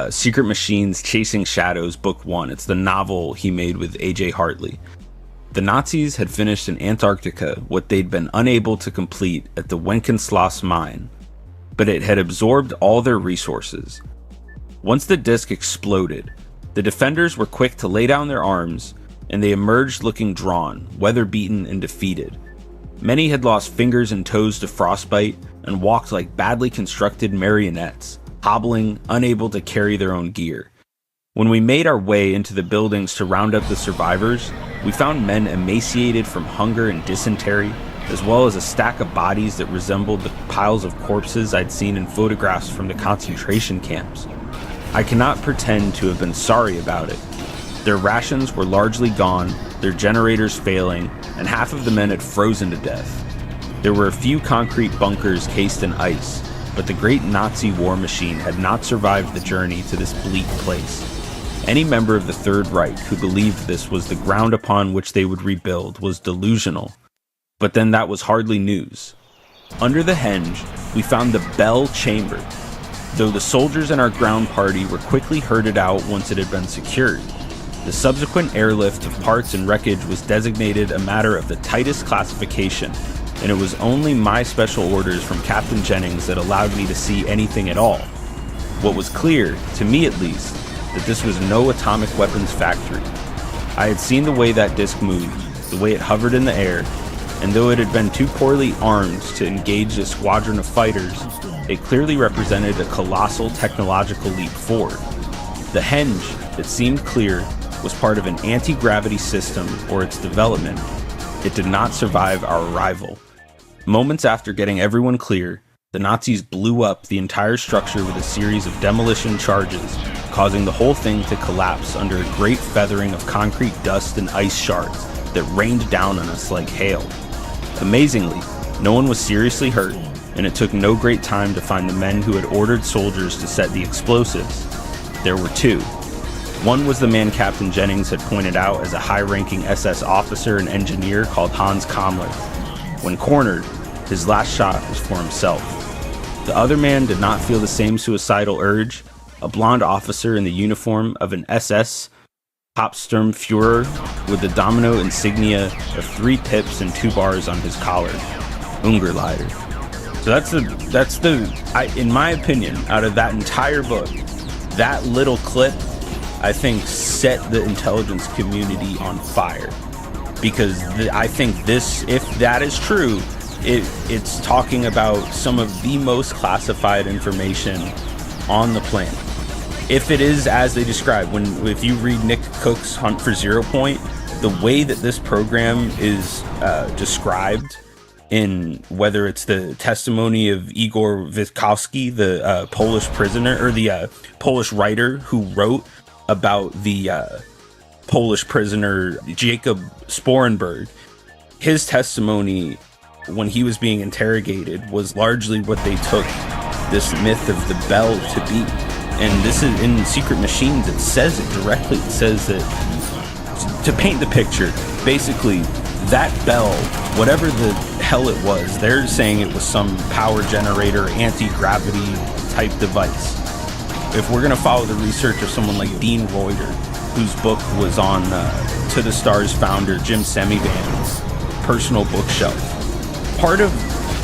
Secret Machines Chasing Shadows Book 1. It's the novel he made with A.J. Hartley. The Nazis had finished in Antarctica what they'd been unable to complete at the Wenceslas mine, but it had absorbed all their resources. Once the disc exploded, the defenders were quick to lay down their arms, and they emerged looking drawn, weather-beaten, and defeated. Many had lost fingers and toes to frostbite and walked like badly constructed marionettes, hobbling, unable to carry their own gear. When we made our way into the buildings to round up the survivors, we found men emaciated from hunger and dysentery, as well as a stack of bodies that resembled the piles of corpses I'd seen in photographs from the concentration camps. I cannot pretend to have been sorry about it. Their rations were largely gone, their generators failing, and half of the men had frozen to death. There were a few concrete bunkers cased in ice, but the great Nazi war machine had not survived the journey to this bleak place. Any member of the Third Reich who believed this was the ground upon which they would rebuild was delusional. But then that was hardly news. Under the henge, we found the Bell Chamber, though the soldiers in our ground party were quickly herded out once it had been secured. The subsequent airlift of parts and wreckage was designated a matter of the tightest classification, and it was only my special orders from Captain Jennings that allowed me to see anything at all. What was clear, to me at least, that this was no atomic weapons factory. I had seen the way that disc moved, the way it hovered in the air, and though it had been too poorly armed to engage a squadron of fighters, it clearly represented a colossal technological leap forward. The henge, it seemed clear, was part of an anti-gravity system or its development. It did not survive our arrival. Moments after getting everyone clear, the Nazis blew up the entire structure with a series of demolition charges, causing the whole thing to collapse under a great feathering of concrete dust and ice shards that rained down on us like hail. Amazingly, no one was seriously hurt, and it took no great time to find the men who had ordered soldiers to set the explosives. There were two. One was the man Captain Jennings had pointed out as a high-ranking SS officer and engineer called Hans Kammler. When cornered, his last shot was for himself. The other man did not feel the same suicidal urge, a blonde officer in the uniform of an SS Hauptsturmführer with the domino insignia of 3 pips and 2 bars on his collar. Ungerleider. So that's the in my opinion, out of that entire book, that little clip, I think, set the intelligence community on fire. Because I think this, if that is true, it's talking about some of the most classified information on the planet. If it is as they describe, if you read Nick Cook's Hunt for Zero Point, the way that this program is described, in whether it's the testimony of Igor Witkowski, the Polish prisoner, or the Polish writer who wrote about the Polish prisoner Jacob Sporenberg, his testimony when he was being interrogated was largely what they took this myth of the bell to be. And this is in Secret Machines, it says it directly. It says that, to paint the picture, basically that bell, whatever the hell it was, they're saying it was some power generator, anti-gravity type device. If we're going to follow the research of someone like Dean Reuter, whose book was on To the Stars founder Jim Semivan's personal bookshelf, part of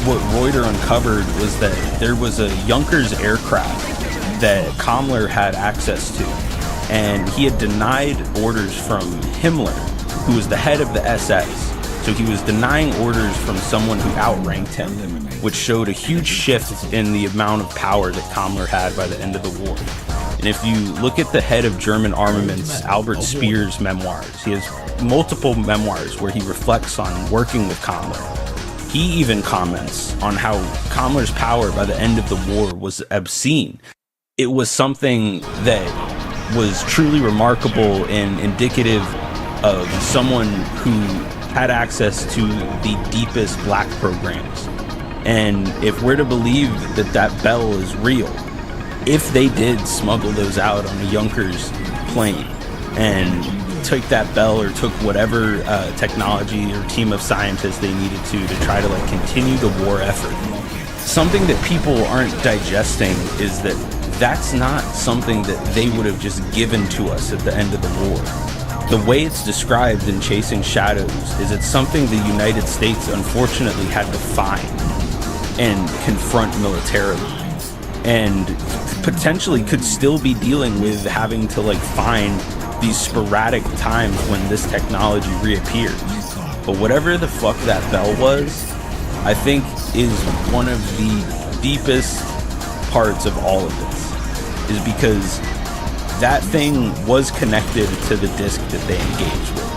what Reuter uncovered was that there was a Junkers aircraft that Kammler had access to, and he had denied orders from Himmler, who was the head of the SS. So he was denying orders from someone who outranked him, which showed a huge shift in the amount of power that Kammler had by the end of the war. And if you look at the head of German armaments, Albert Speer's memoirs, he has multiple memoirs where he reflects on working with Kammler. He even comments on how Kammler's power by the end of the war was obscene. It was something that was truly remarkable and indicative of someone who had access to the deepest black programs. And if we're to believe that that bell is real, if they did smuggle those out on a Junkers plane and took that bell or took whatever technology or team of scientists they needed to try to continue the war effort, something that people aren't digesting is that that's not something that they would have just given to us at the end of the war. The way it's described in Chasing Shadows is it's something the United States unfortunately had to find and confront militarily, and potentially could still be dealing with having to like find these sporadic times when this technology reappears. But whatever the fuck that bell was, I think is one of the deepest parts of all of this, is because that thing was connected to the disc that they engaged with.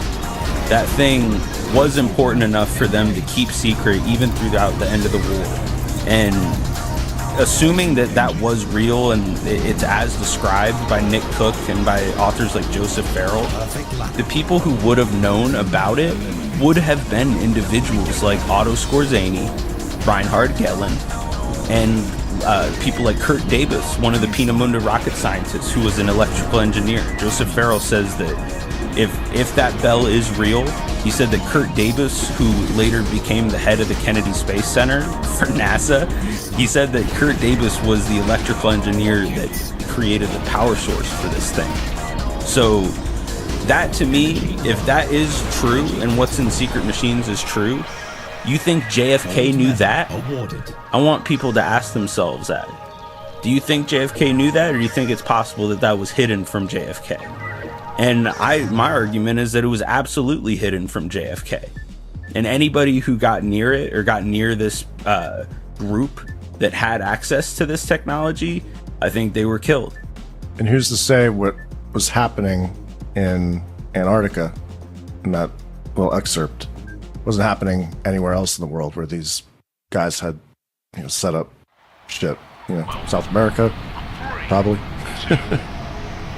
That thing was important enough for them to keep secret even throughout the end of the war. And assuming that that was real and it's as described by Nick Cook and by authors like Joseph Farrell, the people who would have known about it would have been individuals like Otto Skorzeny, Reinhard Gehlen, and people like Kurt Debus, one of the Peenemünde rocket scientists who was an electrical engineer. Joseph Farrell says that if that bell is real, he said that Kurt Debus, who later became the head of the Kennedy Space Center for NASA, he said that Kurt Debus was the electrical engineer that created the power source for this thing. So that, to me, if that is true and what's in Secret Machines is true, you think JFK knew that? I want people to ask themselves that. Do you think JFK knew that, or do you think it's possible that that was hidden from JFK? And my argument is that it was absolutely hidden from JFK. And anybody who got near it or got near this group that had access to this technology, I think they were killed. And who's to say what was happening in Antarctica in that little excerpt wasn't happening anywhere else in the world where these guys had, set up shit. South America, probably.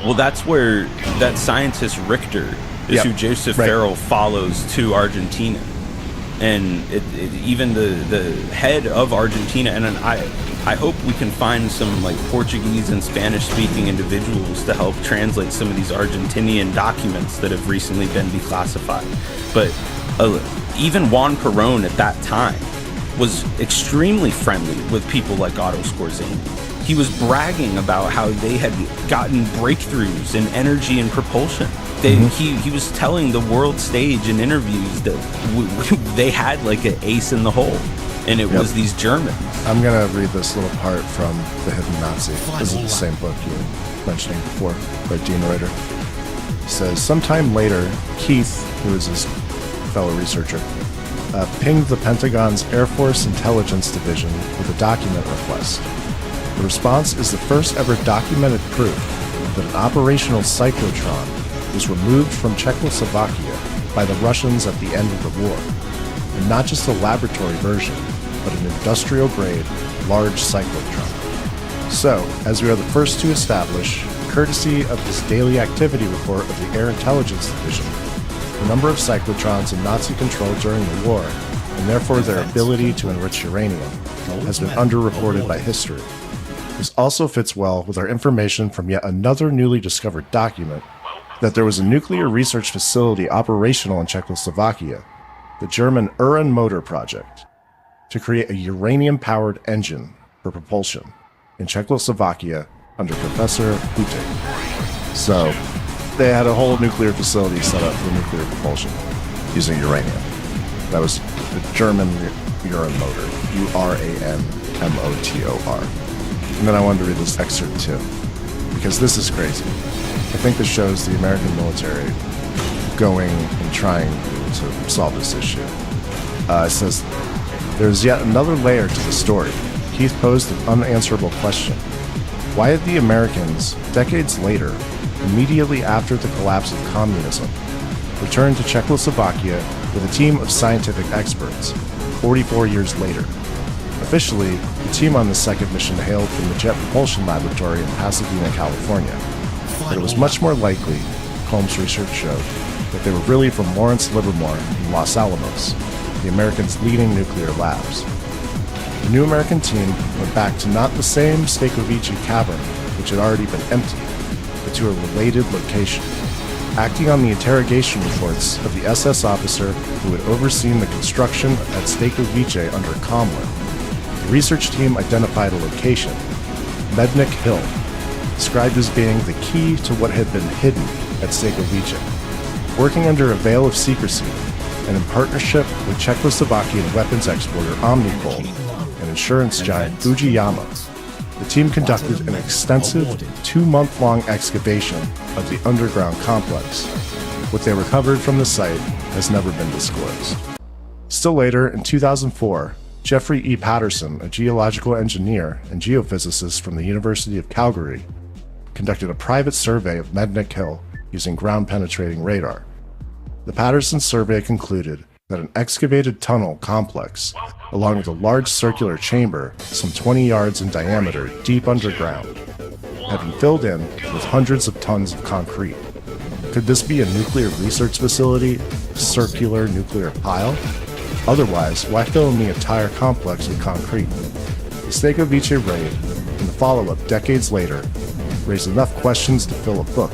Well, that's where that scientist Richter is, who Joseph Farrell follows to Argentina. And even the head of Argentina, and I hope we can find some like Portuguese and Spanish speaking individuals to help translate some of these Argentinian documents that have recently been declassified. But even Juan Perón at that time was extremely friendly with people like Otto Skorzeny. He was bragging about how they had gotten breakthroughs in energy and propulsion. He was telling the world stage in interviews that they had like an ace in the hole, and it was these Germans. I'm going to read this little part from The Hidden Nazi. This is the same book you were mentioning before by Dean Reuter. He says, sometime later, Keith, who is his fellow researcher, pinged the Pentagon's Air Force Intelligence Division with a document request. The response is the first ever documented proof that an operational cyclotron was removed from Czechoslovakia by the Russians at the end of the war, and not just a laboratory version, but an industrial-grade, large cyclotron. So, as we are the first to establish, courtesy of this daily activity report of the Air Intelligence Division, the number of cyclotrons in Nazi control during the war, and therefore their ability to enrich uranium, has been underreported by history. This also fits well with our information from yet another newly discovered document that there was a nuclear research facility operational in Czechoslovakia, the German Uran Motor Project, to create a uranium-powered engine for propulsion in Czechoslovakia under Professor Huttig. So, they had a whole nuclear facility set up for nuclear propulsion using uranium. That was the German Uran Motor, Uranmotor. And then I wanted to read this excerpt too, because this is crazy. I think this shows the American military going and trying to solve this issue. It says, there's yet another layer to the story. Keith posed an unanswerable question. Why had the Americans, decades later, immediately after the collapse of communism, returned to Czechoslovakia with a team of scientific experts 44 years later? Officially, the team on the second mission hailed from the Jet Propulsion Laboratory in Pasadena, California. But it was much more likely, Holmes' research showed, that they were really from Lawrence Livermore in Los Alamos, the Americans' leading nuclear labs. The new American team went back to not the same Stajkovice cavern, which had already been emptied, but to a related location. Acting on the interrogation reports of the SS officer who had overseen the construction at Stajkovice under Comler, the research team identified a location, Mednik Hill, described as being the key to what had been hidden at Stekovice. Working under a veil of secrecy and in partnership with Czechoslovakian weapons exporter Omnipol and insurance giant Fujiyama, the team conducted an extensive 2-month-long excavation of the underground complex. What they recovered from the site has never been disclosed. Still later, in 2004, Jeffrey E. Patterson, a geological engineer and geophysicist from the University of Calgary, conducted a private survey of Mednick Hill using ground-penetrating radar. The Patterson survey concluded that an excavated tunnel complex, along with a large circular chamber some 20 yards in diameter deep underground, had been filled in with hundreds of tons of concrete. Could this be a nuclear research facility, a circular nuclear pile? Otherwise, why fill in the entire complex with concrete? The Stekovice raid and the follow-up decades later raised enough questions to fill a book,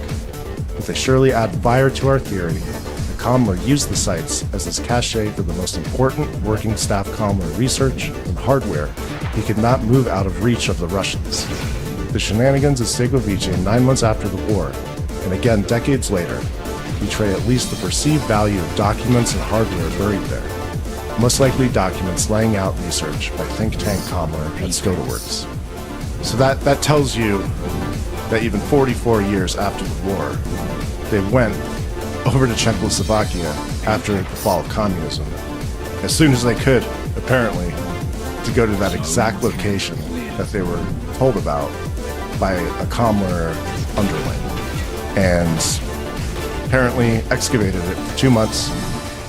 but they surely add fire to our theory that Kammler used the sites as his cache for the most important working staff Kammler research and hardware he could not move out of reach of the Russians. The shenanigans at Stekovice 9 months after the war, and again decades later, betray at least the perceived value of documents and hardware buried there. Most likely documents laying out research by think tank Kammler at ScodaWorks. So that tells you that even 44 years after the war, they went over to Czechoslovakia after the fall of communism, as soon as they could, apparently, to go to that exact location that they were told about by a Kammler underling. And apparently excavated it for 2 months,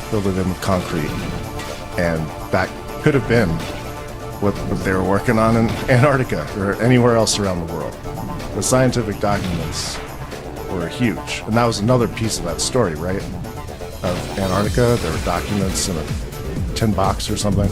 filled it in with concrete, and that could have been what they were working on in Antarctica or anywhere else around the world. The scientific documents were huge, and that was another piece of that story, right? Of Antarctica, there were documents in a tin box or something.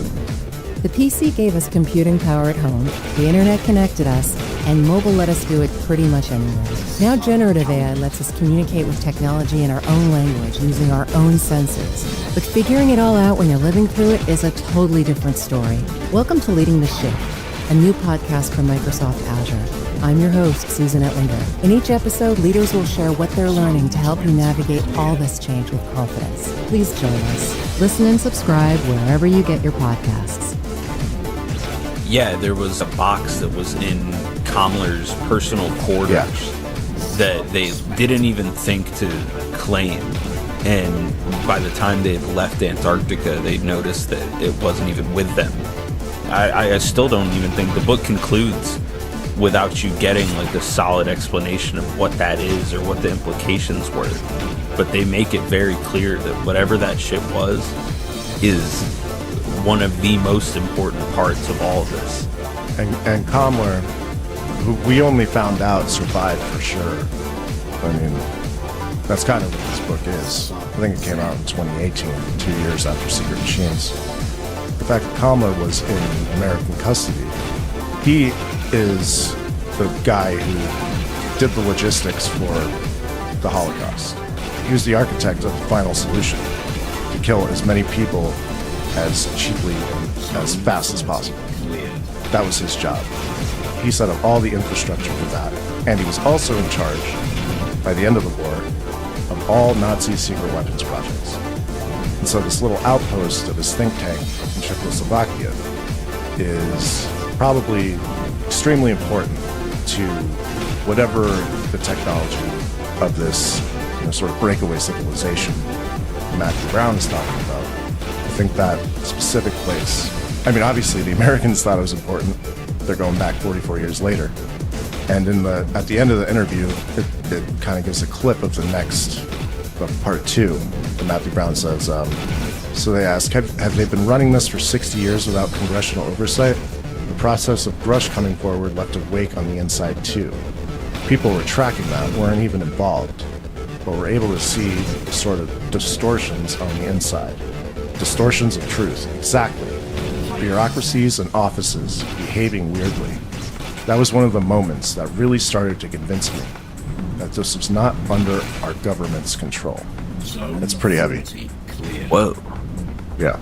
The PC gave us computing power at home, the internet connected us, and mobile let us do it pretty much anywhere. Now generative AI lets us communicate with technology in our own language using our own senses. But figuring it all out when you're living through it is a totally different story. Welcome to Leading the Ship, a new podcast from Microsoft Azure. I'm your host, Susan Ettlinger. In each episode, leaders will share what they're learning to help you navigate all this change with confidence. Please join us. Listen and subscribe wherever you get your podcasts. Yeah, there was a box that was in Kammler's personal quarters that they didn't even think to claim. And by the time they had left Antarctica, they noticed that it wasn't even with them. I still don't even think the book concludes without you getting like a solid explanation of what that is or what the implications were. But they make it very clear that whatever that ship was is one of the most important parts of all of this. And Kammler, who we only found out survived for sure. I mean, that's kind of what this book is. I think it came out in 2018, 2 years after Secret Machines. The fact that Kammler was in American custody, he is the guy who did the logistics for the Holocaust. He was the architect of the final solution to kill as many people as cheaply and as fast as possible. That was his job. He set up all the infrastructure for that. And he was also in charge, by the end of the war, of all Nazi secret weapons projects. And so this little outpost of his think tank in Czechoslovakia is probably extremely important to whatever the technology of this sort of breakaway civilization Matthew Brown is talking about. I think that specific place, I mean, obviously the Americans thought it was important. They're going back 44 years later. And at the end of the interview, it kind of gives a clip of the next, of part 2. And Matthew Brown says, so they ask, have they been running this for 60 years without congressional oversight? The process of Grush coming forward left a wake on the inside too. People were tracking that, weren't even involved, but were able to see sort of distortions on the inside. Distortions of truth, exactly. Bureaucracies and offices behaving weirdly. That was one of the moments that really started to convince me that this was not under our government's control. It's pretty heavy. Whoa. Yeah.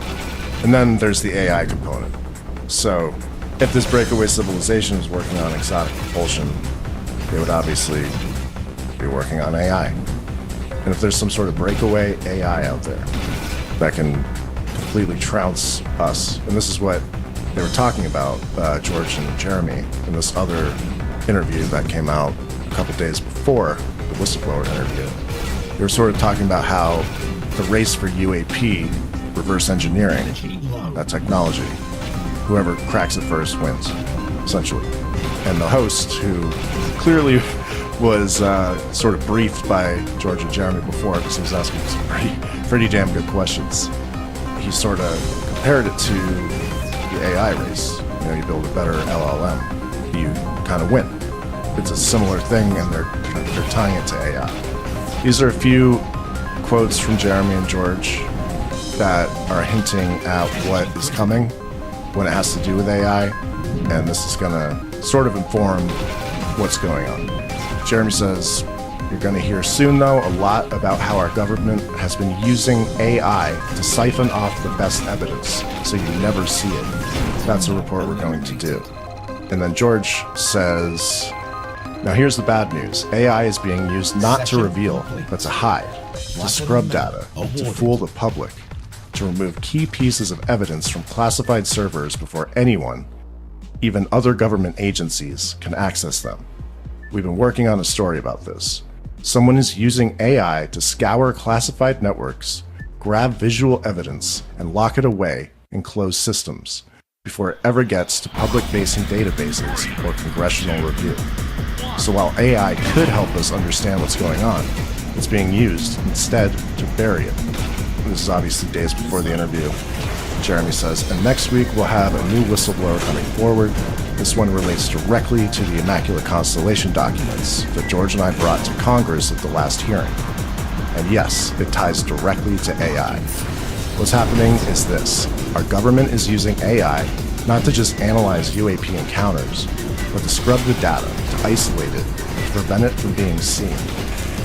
And then there's the AI component. So, if this breakaway civilization is working on exotic propulsion, they would obviously be working on AI. And if there's some sort of breakaway AI out there that can completely trounce us, and this is what they were talking about, George and Jeremy, in this other interview that came out a couple days before the whistleblower interview. They were sort of talking about how the race for UAP, reverse engineering, that technology, whoever cracks it first wins, essentially. And the host, who clearly was sort of briefed by George and Jeremy before, because he was asking some pretty damn good questions, he sort of compared it to the AI race. You know, you build a better LLM, you kind of win. It's a similar thing, and they're tying it to AI. These are a few quotes from Jeremy and George that are hinting at what is coming when it has to do with AI, and this is going to sort of inform what's going on. Jeremy says, you're going to hear soon, though, a lot about how our government has been using AI to siphon off the best evidence, so you never see it. That's a report we're going to do. And then George says, now here's the bad news. AI is being used not to reveal, but to hide, to scrub data, to fool the public, to remove key pieces of evidence from classified servers before anyone, even other government agencies, can access them. We've been working on a story about this. Someone is using AI to scour classified networks, grab visual evidence, and lock it away in closed systems before it ever gets to public-facing databases or congressional review. So while AI could help us understand what's going on, it's being used instead to bury it. And this is obviously days before the interview. Jeremy says, and next week we'll have a new whistleblower coming forward. This one relates directly to the Immaculate Constellation documents that George and I brought to Congress at the last hearing. And yes, it ties directly to AI. What's happening is this. Our government is using AI not to just analyze UAP encounters, but to scrub the data, to isolate it, to prevent it from being seen.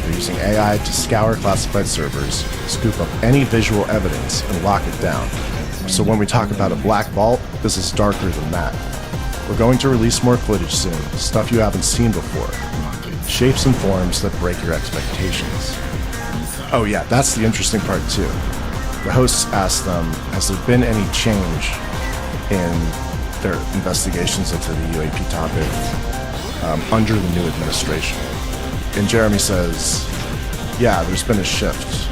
They're using AI to scour classified servers, scoop up any visual evidence, and lock it down. So when we talk about a black vault, this is darker than that. We're going to release more footage soon, stuff you haven't seen before. Shapes and forms that break your expectations. Oh yeah, that's the interesting part too. The hosts asked them, has there been any change in their investigations into the UAP topic under the new administration? And Jeremy says, yeah, there's been a shift.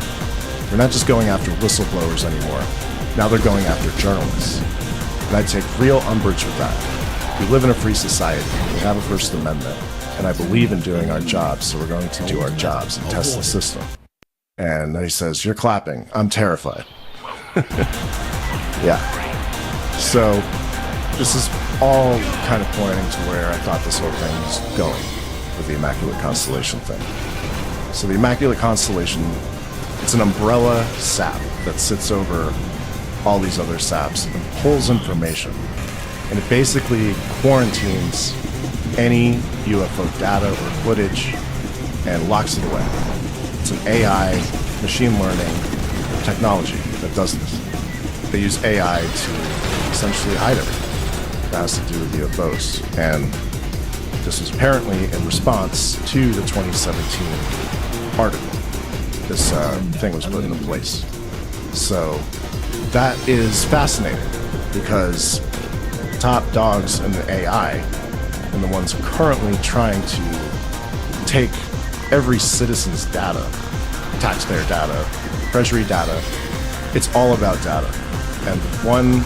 They're not just going after whistleblowers anymore. Now they're going after journalists. And I take real umbrage with that. We live in a free society. We have a First Amendment. And I believe in doing our jobs, so we're going to do our jobs and test the system. And then he says, you're clapping. I'm terrified. Yeah. So this is all kind of pointing to where I thought this whole thing was going with the Immaculate Constellation thing. So the Immaculate Constellation, it's an umbrella SAP that sits over all these other SAPs and pulls information. And it basically quarantines any UFO data or footage and locks it away. It's an AI, machine learning technology that does this. They use AI to essentially hide everything that has to do with UFOs. And this is apparently in response to the 2017 article. This thing was put into place. So that is fascinating because top dogs in the AI and the ones currently trying to take every citizen's data, taxpayer data, treasury data, it's all about data. And one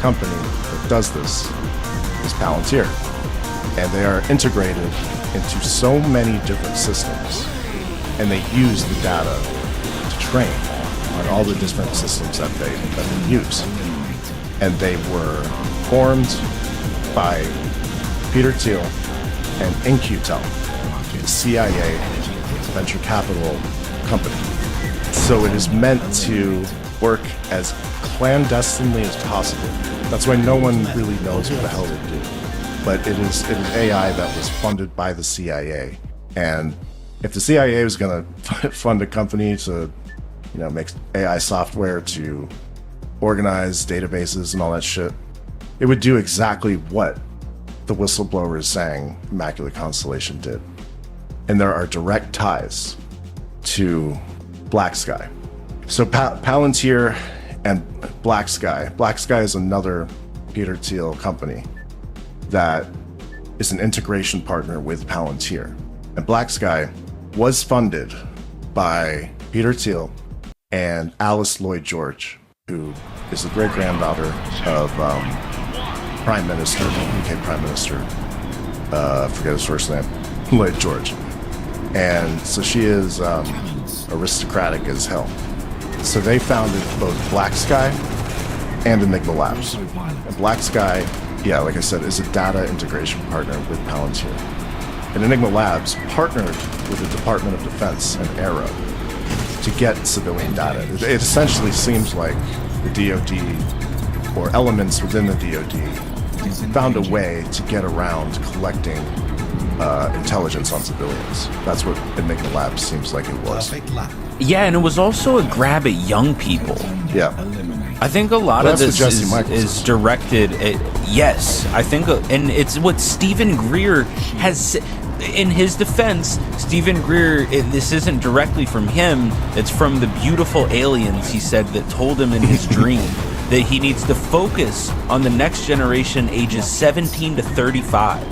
company that does this is Palantir. And they are integrated into so many different systems. And they use the data to train on all the different systems that they use. And they were formed by Peter Thiel and In-Q-Tel, the CIA venture capital company. So it is meant to work as clandestinely as possible. That's why no one really knows what the hell they do. But it is AI that was funded by the CIA. And if the CIA was going to fund a company to, make AI software to organize databases and all that shit, it would do exactly what the whistleblowers saying Immaculate Constellation did. And there are direct ties to Black Sky. So Palantir and Black Sky. Black Sky is another Peter Thiel company that is an integration partner with Palantir. And Black Sky was funded by Peter Thiel and Alice Lloyd George, who is the great-granddaughter of Prime Minister, UK Prime Minister, forget his first name, Lloyd George. And so she is aristocratic as hell. So they founded both Black Sky and Enigma Labs. And Black Sky, yeah, like I said, is a data integration partner with Palantir. And Enigma Labs partnered with the Department of Defense and Aero to get civilian data. It essentially seems like the DoD, or elements within the DoD, found a way to get around collecting intelligence on civilians. That's what Enigma Labs seems like it was. Yeah, and it was also a grab at young people. Yeah. I think a lot of this is directed at, yes, I think, and it's what Stephen Greer has, in his defense, Stephen Greer, this isn't directly from him, it's from the beautiful aliens, he said, that told him in his dream that he needs to focus on the next generation ages 17 to 35.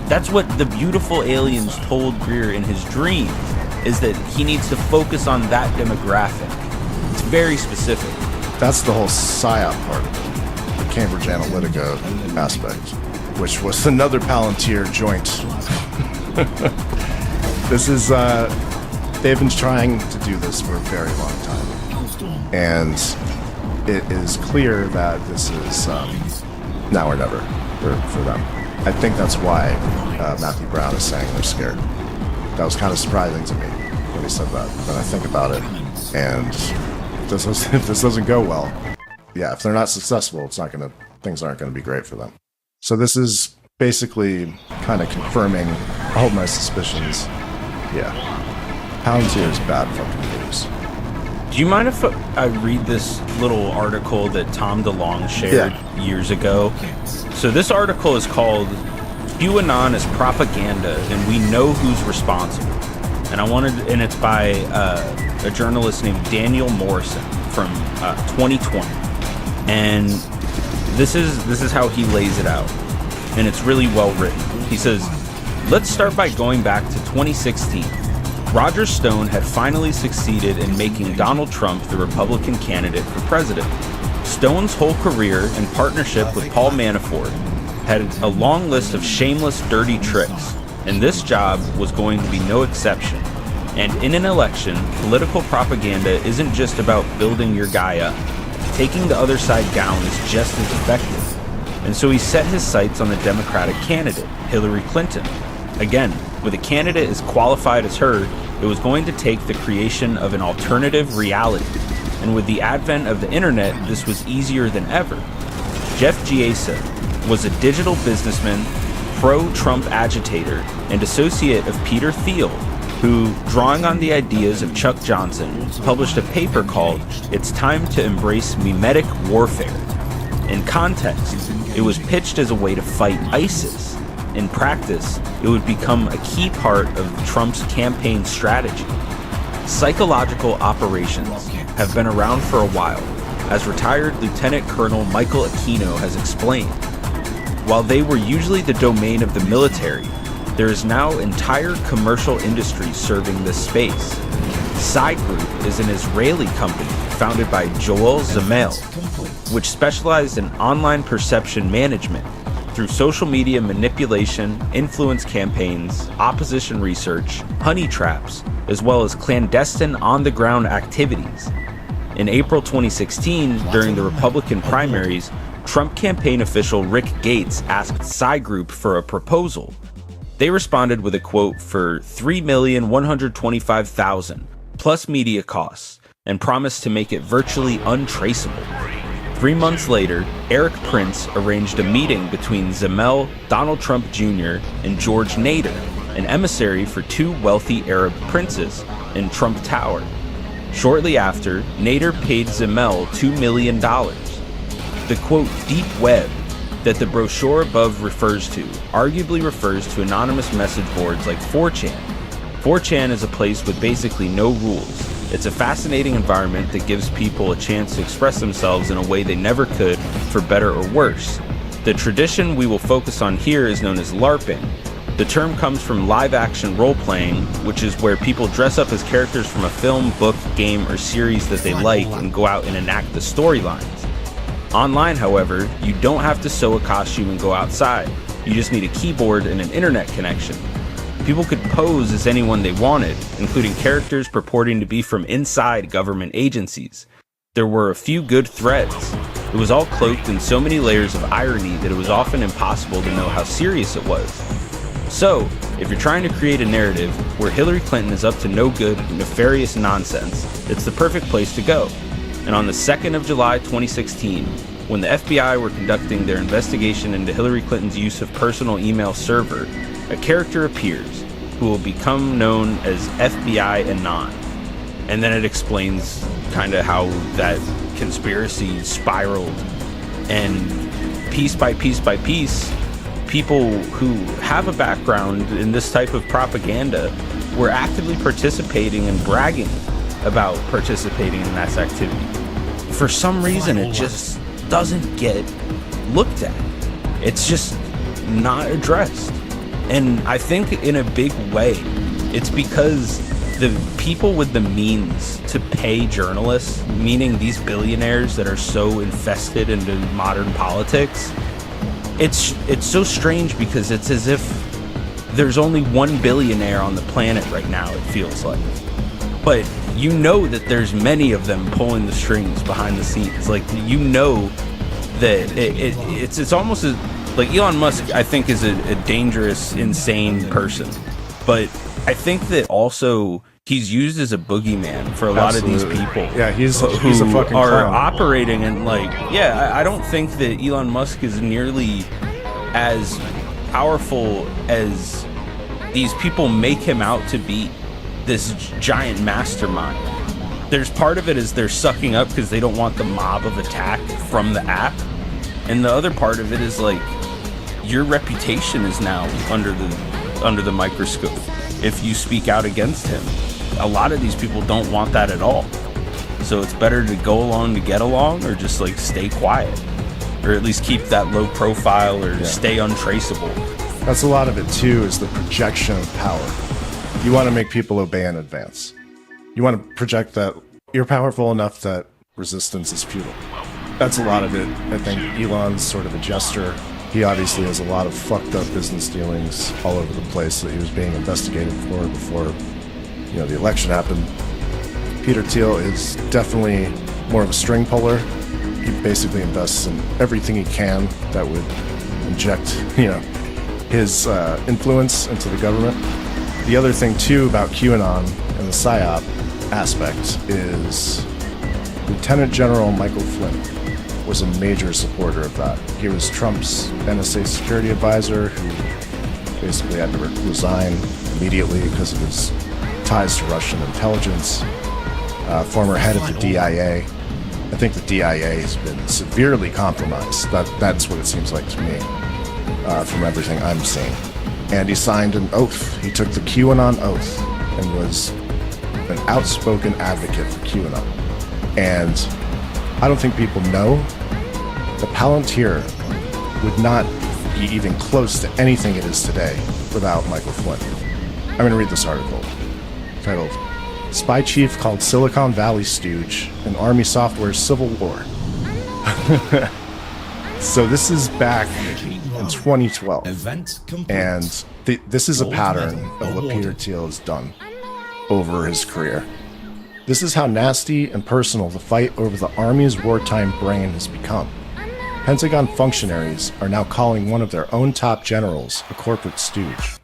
That's what the beautiful aliens told Greer in his dream, is that he needs to focus on that demographic. It's very specific. That's the whole PSYOP part of it, the Cambridge Analytica aspect, which was another Palantir joint. This is, they've been trying to do this for a very long time. And it is clear that this is now or never for them. I think that's why Matthew Brown is saying they're scared. That was kind of surprising to me when he said that. Then I think about it, and if this doesn't go well, yeah, if they're not successful, things aren't gonna be great for them. So this is basically kind of confirming all my suspicions. Yeah, Palantir is bad fucking news. Do you mind if I read this little article that Tom DeLonge shared years ago? So this article is called QAnon is Propaganda and We Know Who's Responsible. And it's by a journalist named Daniel Morrison from 2020. And this is how he lays it out. And it's really well written. He says, let's start by going back to 2016. Roger Stone had finally succeeded in making Donald Trump the Republican candidate for president. Stone's whole career in partnership with Paul Manafort had a long list of shameless, dirty tricks, and this job was going to be no exception. And in an election, political propaganda isn't just about building your guy up. Taking the other side down is just as effective. And so he set his sights on the Democratic candidate, Hillary Clinton. Again, with a candidate as qualified as her, it was going to take the creation of an alternative reality. And with the advent of the internet, this was easier than ever. Jeff Giesa was a digital businessman, pro-Trump agitator, and associate of Peter Thiel, who, drawing on the ideas of Chuck Johnson, published a paper called It's Time to Embrace Memetic Warfare. In context, it was pitched as a way to fight ISIS. In practice, it would become a key part of Trump's campaign strategy. Psychological operations have been around for a while, as retired Lieutenant Colonel Michael Aquino has explained. While they were usually the domain of the military, there is now entire commercial industry serving this space. Psy Group is an Israeli company founded by Joel Zamel, which specialized in online perception management through social media manipulation, influence campaigns, opposition research, honey traps, as well as clandestine on-the-ground activities. In April 2016, during the Republican primaries, Trump campaign official Rick Gates asked Psy Group for a proposal. They responded with a quote for $3,125,000 plus media costs and promised to make it virtually untraceable. 3 months later, Eric Prince arranged a meeting between Zamel, Donald Trump Jr., and George Nader, an emissary for two wealthy Arab princes, in Trump Tower. Shortly after, Nader paid Zamel $2 million. The quote, deep web, that the brochure above refers to arguably refers to anonymous message boards like 4chan. 4chan is a place with basically no rules. It's a fascinating environment that gives people a chance to express themselves in a way they never could, for better or worse. The tradition we will focus on here is known as LARPing. The term comes from live-action role-playing, which is where people dress up as characters from a film, book, game, or series that they like and go out and enact the storylines. Online, however, you don't have to sew a costume and go outside. You just need a keyboard and an internet connection. People could pose as anyone they wanted, including characters purporting to be from inside government agencies. There were a few good threads. It was all cloaked in so many layers of irony that it was often impossible to know how serious it was. So, if you're trying to create a narrative where Hillary Clinton is up to no good, nefarious nonsense, it's the perfect place to go. And on the 2nd of July 2016, when the FBI were conducting their investigation into Hillary Clinton's use of personal email server, a character appears who will become known as FBI Anon. And then it explains kind of how that conspiracy spiraled. And piece by piece by piece, people who have a background in this type of propaganda were actively participating and bragging about participating in that activity. For some reason, it just doesn't get looked at. It's just not addressed. And I think in a big way, it's because the people with the means to pay journalists, meaning these billionaires that are so infested into modern politics, it's so strange because it's as if there's only one billionaire on the planet right now, it feels like. But you know that there's many of them pulling the strings behind the scenes. Like, you know that it's almost as, like, Elon Musk, I think, is a dangerous, insane person. But I think that also he's used as a boogeyman for a lot of these people. Yeah, he's a fucking are clown. operating and I don't think that Elon Musk is nearly as powerful as these people make him out to be. This giant mastermind. There's part of it is they're sucking up because they don't want the mob of attack from the app, and the other part of it is like your reputation is now under the microscope if you speak out against him. A lot of these people don't want that at all, so it's better to go along to get along, or just like stay quiet, or at least keep that low profile, or stay untraceable. That's a lot of it too, is the projection of power. You want to make people obey in advance. You want to project that you're powerful enough that resistance is futile. That's a lot of it. I think Elon's sort of a jester. He obviously has a lot of fucked up business dealings all over the place that he was being investigated for before, the election happened. Peter Thiel is definitely more of a string puller. He basically invests in everything he can that would inject, his influence into the government. The other thing, too, about QAnon and the PSYOP aspect is Lieutenant General Michael Flynn was a major supporter of that. He was Trump's NSA security advisor who basically had to resign immediately because of his ties to Russian intelligence. Former head of the DIA. I think the DIA has been severely compromised. That's what it seems like to me from everything I'm seeing. And he signed an oath. He took the QAnon oath and was an outspoken advocate for QAnon. And I don't think people know the Palantir would not be even close to anything it is today without Michael Flynn. I'm going to read this article titled, Spy Chief Called Silicon Valley Stooge and Army Software's Civil War. So this is back in 2012, and this is a pattern of what Peter Thiel has done over his career. This is how nasty and personal the fight over the Army's wartime brain has become. Pentagon functionaries are now calling one of their own top generals a corporate stooge.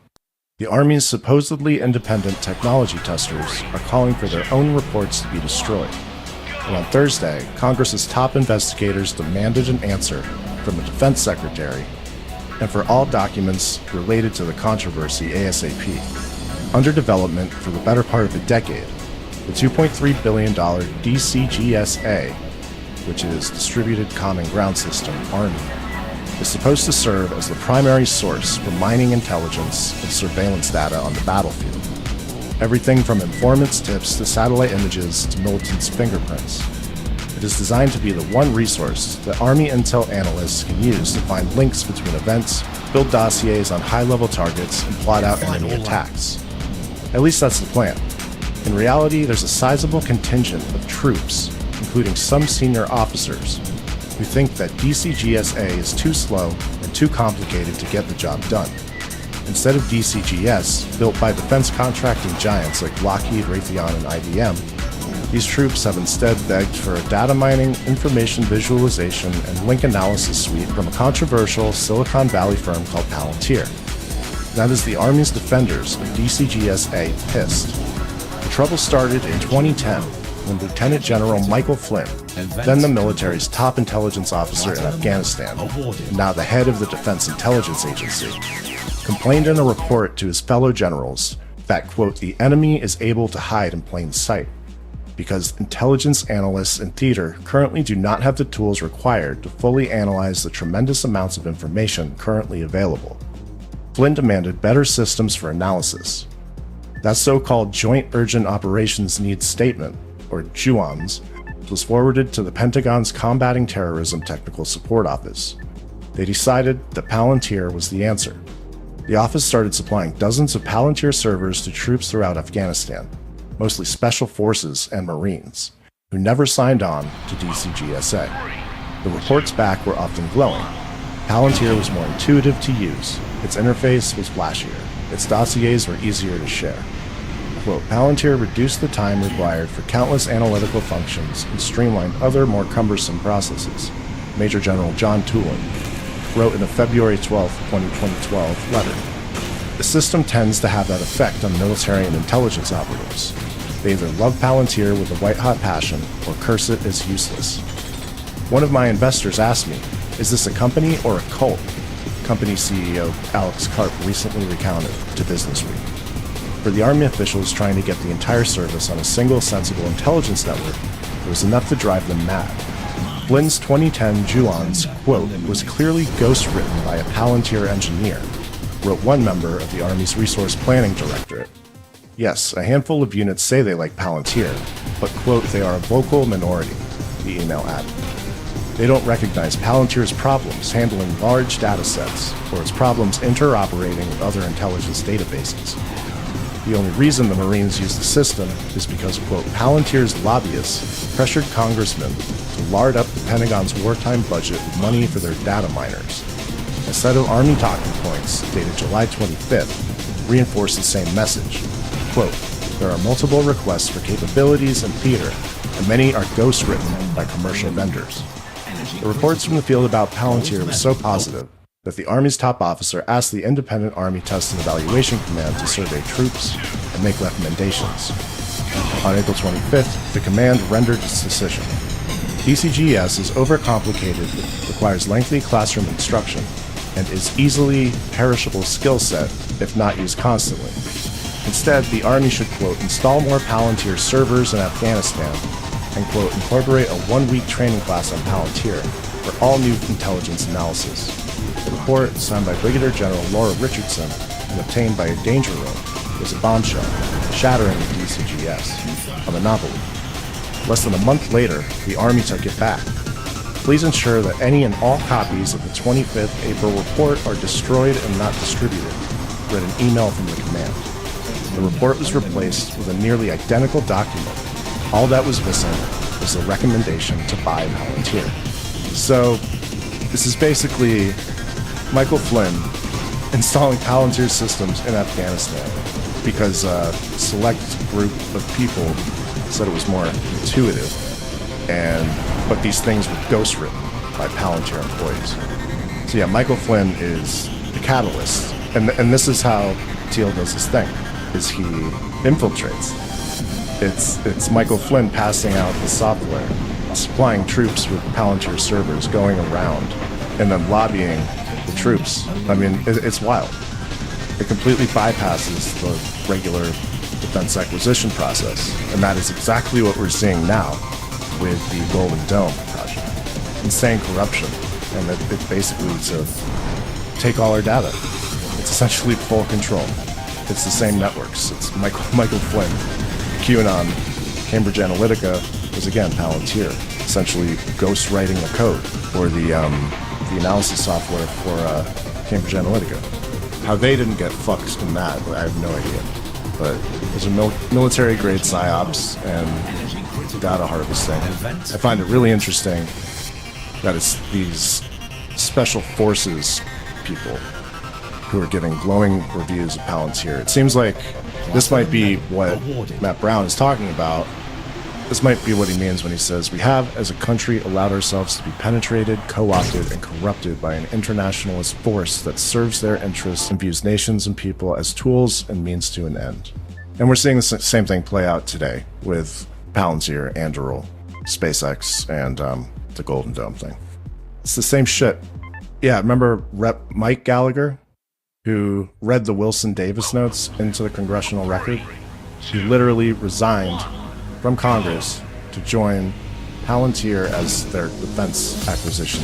The Army's supposedly independent technology testers are calling for their own reports to be destroyed. And on Thursday, Congress's top investigators demanded an answer from the Defense Secretary and for all documents related to the controversy ASAP. Under development for the better part of a decade, the $2.3 billion DCGS-A, which is Distributed Common Ground System, Army, is supposed to serve as the primary source for mining intelligence and surveillance data on the battlefield. Everything from informants' tips to satellite images to militants' fingerprints. It is designed to be the one resource that Army intel analysts can use to find links between events, build dossiers on high-level targets, and plot out enemy attacks. At least that's the plan. In reality, there's a sizable contingent of troops, including some senior officers, who think that DCGS-A is too slow and too complicated to get the job done. Instead of DCGS, built by defense contracting giants like Lockheed, Raytheon, and IBM, these troops have instead begged for a data mining, information visualization, and link analysis suite from a controversial Silicon Valley firm called Palantir. That is the Army's defenders of DCGS-A pissed. The trouble started in 2010 when Lieutenant General Michael Flynn, then the military's top intelligence officer in Afghanistan, and now the head of the Defense Intelligence Agency, complained in a report to his fellow generals that, quote, the enemy is able to hide in plain sight, because intelligence analysts in theater currently do not have the tools required to fully analyze the tremendous amounts of information currently available. Flynn demanded better systems for analysis. That so-called Joint Urgent Operations Needs Statement, or JUONS, was forwarded to the Pentagon's Combating Terrorism Technical Support Office. They decided that Palantir was the answer. The office started supplying dozens of Palantir servers to troops throughout Afghanistan, mostly Special Forces and Marines, who never signed on to DCGS-A. The reports back were often glowing. Palantir was more intuitive to use, its interface was flashier, its dossiers were easier to share. Quote, Palantir reduced the time required for countless analytical functions and streamlined other more cumbersome processes, Major General John Toolan wrote in a February 12, 2012 letter. The system tends to have that effect on military and intelligence operatives. They either love Palantir with a white-hot passion or curse it as useless. One of my investors asked me, is this a company or a cult? Company CEO Alex Karp recently recounted to Businessweek. For the Army officials trying to get the entire service on a single sensible intelligence network, it was enough to drive them mad. Flynn's 2010 JUONS quote was clearly ghost-written by a Palantir engineer, wrote one member of the Army's Resource Planning Directorate. Yes, a handful of units say they like Palantir, but quote, they are a vocal minority, the email added. They don't recognize Palantir's problems handling large data sets or its problems interoperating with other intelligence databases. The only reason the Marines use the system is because, quote, Palantir's lobbyists pressured congressmen to lard up the Pentagon's wartime budget with money for their data miners. A set of Army talking points dated July 25th reinforced the same message. Quote, there are multiple requests for capabilities in theater, and many are ghost-written by commercial vendors. The reports from the field about Palantir were so positive that the Army's top officer asked the Independent Army Test and Evaluation Command to survey troops and make recommendations. On April 25th, the command rendered its decision. DCGS is overcomplicated, requires lengthy classroom instruction, and is easily perishable skill set if not used constantly. Instead, the Army should, quote, install more Palantir servers in Afghanistan and, quote, incorporate a one-week training class on Palantir for all new intelligence analysis. The report, signed by Brigadier General Laura Richardson and obtained by a danger room, was a bombshell, shattering the DCGS, a monopoly. Less than a month later, the Army took it back. Please ensure that any and all copies of the 25th April report are destroyed and not distributed, read an email from the command. The report was replaced with a nearly identical document. All that was missing was the recommendation to buy Palantir. So, this is basically Michael Flynn installing Palantir systems in Afghanistan because a select group of people said it was more intuitive, but these things were ghost-written by Palantir employees. So yeah, Michael Flynn is the catalyst, and this is how Teal does his thing, is he infiltrates. It's Michael Flynn passing out the software, supplying troops with Palantir servers, going around, and then lobbying the troops. I mean, it's wild. It completely bypasses the regular defense acquisition process, and that is exactly what we're seeing now with the Golden Dome project. Insane corruption and it's basically to take all our data. It's essentially full control. It's the same networks. It's Michael Flynn, QAnon, Cambridge Analytica is again Palantir, essentially ghostwriting the code or the analysis software for Cambridge Analytica. How they didn't get fucked in that, I have no idea. But those are military-grade psyops and data harvesting. I find it really interesting that it's these special forces people who are giving glowing reviews of Palantir. It seems like this might be what Matt Brown is talking about. This might be what he means when he says, we have, as a country, allowed ourselves to be penetrated, co-opted, and corrupted by an internationalist force that serves their interests and views nations and people as tools and means to an end. And we're seeing the same thing play out today with Palantir, Anduril, SpaceX, and the Golden Dome thing. It's the same shit. Yeah, remember Rep. Mike Gallagher, who read the Wilson Davis notes into the congressional record? He literally resigned from Congress to join Palantir as their defense acquisition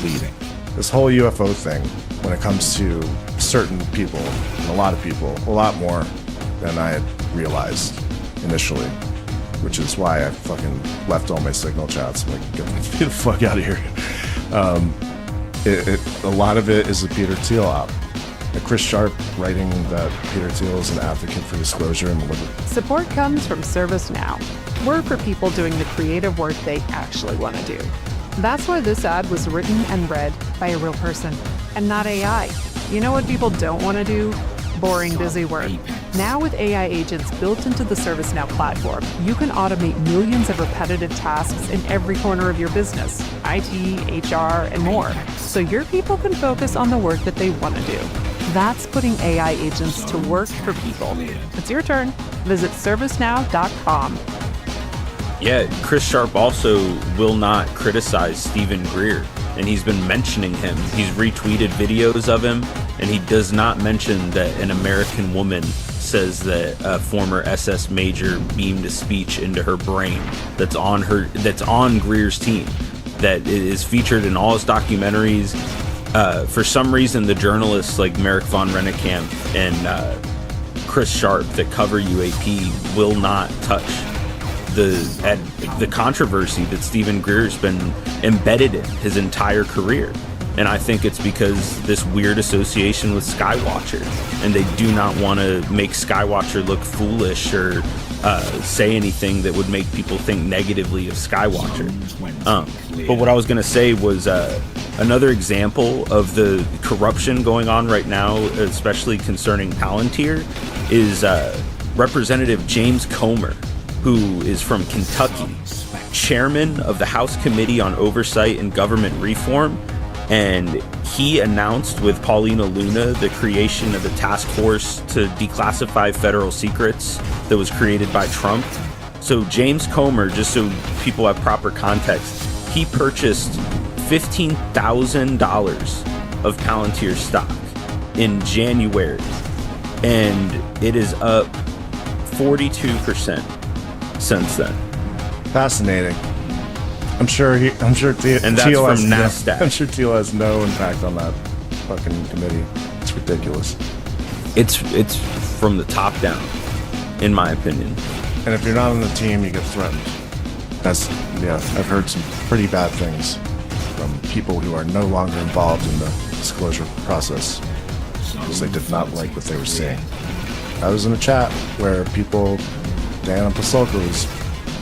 lead. This whole UFO thing, when it comes to certain people, and a lot of people, a lot more than I had realized initially, which is why I fucking left all my signal chats. I'm like, get the fuck out of here. A lot of it is a Peter Thiel op. Chris Sharp writing that Peter Thiel is an advocate for disclosure and liberty. Support comes from ServiceNow. We're for people doing the creative work they actually want to do. That's why this ad was written and read by a real person and not AI. You know what people don't want to do? Boring, busy work. Now with AI agents built into the ServiceNow platform, you can automate millions of repetitive tasks in every corner of your business, IT, HR, and more, so your people can focus on the work that they want to do. That's putting AI agents to work for people. It's your turn. Visit ServiceNow.com. Yeah, Chris Sharp also will not criticize Stephen Greer, and he's been mentioning him. He's retweeted videos of him, and he does not mention that an American woman says that a former SS major beamed a speech into her brain that's on Greer's team, that is featured in all his documentaries. For some reason, the journalists like Merrick von Rennekamp and Chris Sharp that cover UAP will not touch the controversy that Stephen Greer's been embedded in his entire career. And I think it's because this weird association with Skywatcher, and they do not want to make Skywatcher look foolish or say anything that would make people think negatively of Skywatcher. But what I was going to say was another example of the corruption going on right now, especially concerning Palantir, is Representative James Comer, who is from Kentucky, chairman of the House Committee on Oversight and Government Reform. And he announced with Paulina Luna the creation of a task force to declassify federal secrets that was created by Trump. So James Comer, just so people have proper context, he purchased $15,000 of Palantir stock in January, and it is up 42% since then. Fascinating. I'm sure Thiel and that's Thiel from has NASDAQ. I'm sure Thiel has no impact on that fucking committee. It's ridiculous. It's from the top down, in my opinion. And if you're not on the team, you get threatened. I've heard some pretty bad things from people who are no longer involved in the disclosure process because they did not like what they were seeing. I was in a chat where Diana Pasulka was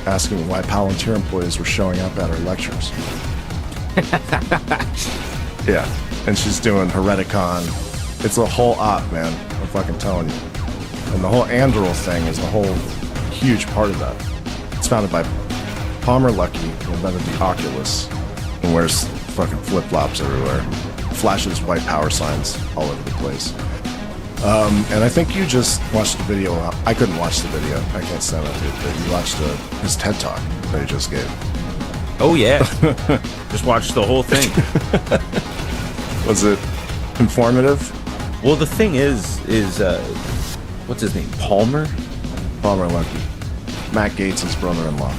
asking why Palantir employees were showing up at our lectures. Yeah, and she's doing Hereticon. It's a whole op, man. I'm fucking telling you. And the whole Anduril thing is a whole huge part of that. It's founded by Palmer Luckey, who invented the Oculus, and wears fucking flip-flops everywhere. Flashes white power signs all over the place. And I think you just watched the video. I couldn't watch the video. I can't stand up to it. But you watched his TED Talk that he just gave. Oh, yeah. Just watched the whole thing. Was it informative? Well, the thing is what's his name? Palmer Luckey. Matt Gates' brother-in-law.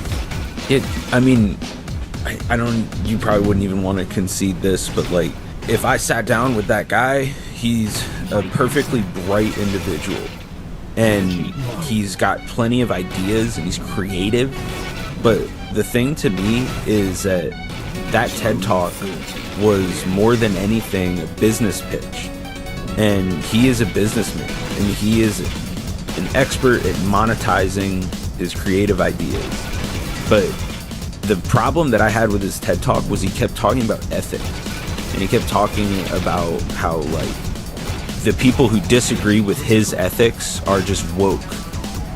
I don't, you probably wouldn't even want to concede this, but like, if I sat down with that guy, he's a perfectly bright individual. And he's got plenty of ideas and he's creative. But the thing to me is that TED Talk was more than anything a business pitch. And he is a businessman, and he is an expert at monetizing his creative ideas. But the problem that I had with his TED Talk was he kept talking about ethics. And he kept talking about how, like, the people who disagree with his ethics are just woke.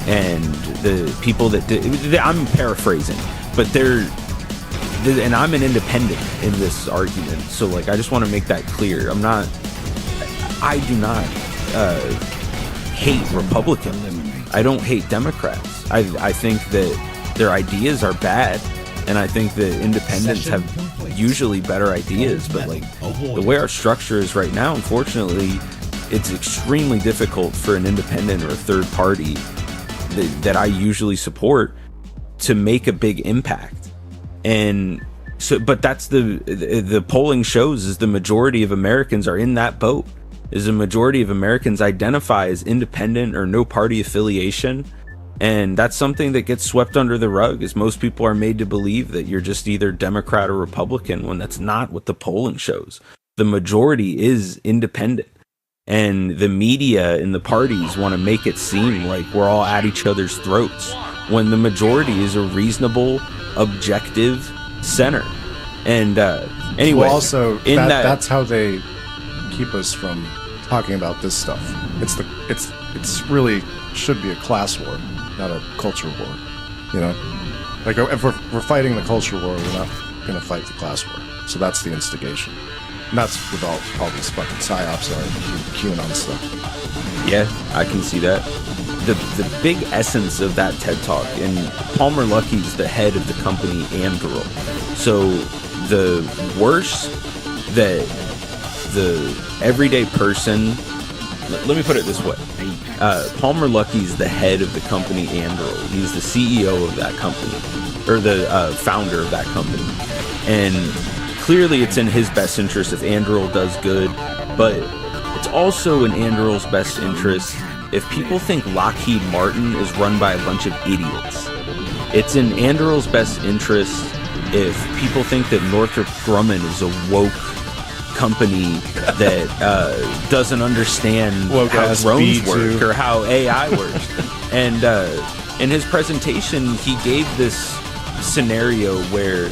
And the people that I'm paraphrasing, but and I'm an independent in this argument. So, like, I just want to make that clear. I do not hate Republicans. I don't hate Democrats. I think that their ideas are bad, and I think that independents have usually better ideas. But like the way our structure is right now, unfortunately, it's extremely difficult for an independent or a third party that I usually support to make a big impact. And so, but that's the polling shows is the majority of Americans are in that boat. Is a majority of Americans identify as independent or no party affiliation, and that's something that gets swept under the rug, as most people are made to believe that you're just either Democrat or Republican, when that's not what the polling shows. The majority is independent, and the media and the parties want to make it seem like we're all at each other's throats, when the majority is a reasonable, objective center. And anyway, well, also that's how they keep us from talking about this stuff. It's really should be a class war, not a culture war. You know, like if we're fighting the culture war, we're not going to fight the class war. So that's the instigation. And that's with all these fucking psyops are QAnon stuff. Yeah, I can see that. The big essence of that TED Talk, and Palmer Luckey's the head of the company Anduril. So the worse that the everyday person, let me put it this way, Palmer Luckey's the head of the company Anduril. He's the CEO of that company, or the founder of that company, and clearly it's in his best interest if Anduril does good, but it's also in Anduril's best interest if people think Lockheed Martin is run by a bunch of idiots. It's in Anduril's best interest if people think that Northrop Grumman is a woke company that doesn't understand how drones work or how AI works. And in his presentation, he gave this scenario where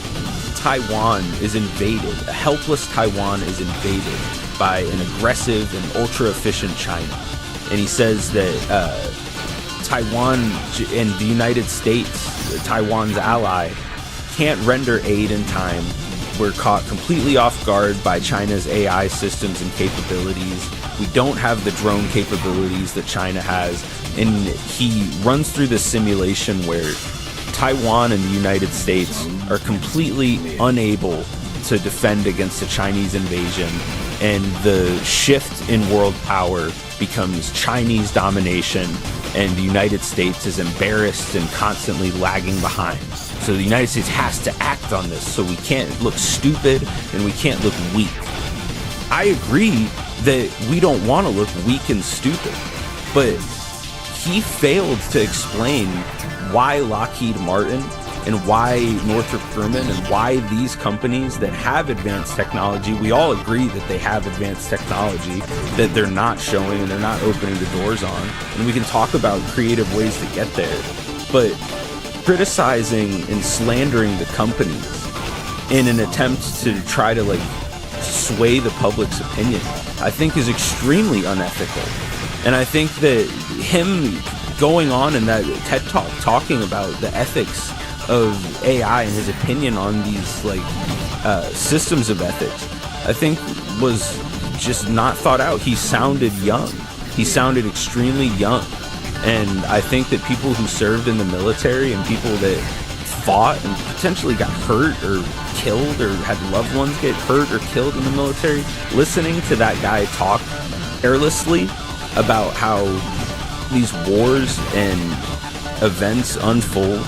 Taiwan is invaded. A helpless Taiwan is invaded by an aggressive and ultra-efficient China. And he says that Taiwan and the United States, Taiwan's ally, can't render aid in time. We're caught completely off guard by China's AI systems and capabilities. We don't have the drone capabilities that China has. And he runs through this simulation where Taiwan and the United States are completely unable to defend against the Chinese invasion. And the shift in world power becomes Chinese domination, and the United States is embarrassed and constantly lagging behind. So the United States has to act on this, so we can't look stupid and we can't look weak. I agree that we don't want to look weak and stupid, but he failed to explain why Lockheed Martin and why Northrop Grumman and why these companies that have advanced technology, we all agree that they have advanced technology that they're not showing and they're not opening the doors on. And we can talk about creative ways to get there. But criticizing and slandering the companies in an attempt to try to sway the public's opinion, I think is extremely unethical. And I think that him going on in that TED Talk talking about the ethics of AI and his opinion on these systems of ethics, I think was just not thought out. He sounded young. He sounded extremely young. And I think that people who served in the military and people that fought and potentially got hurt or killed or had loved ones get hurt or killed in the military, listening to that guy talk carelessly about how these wars and events unfold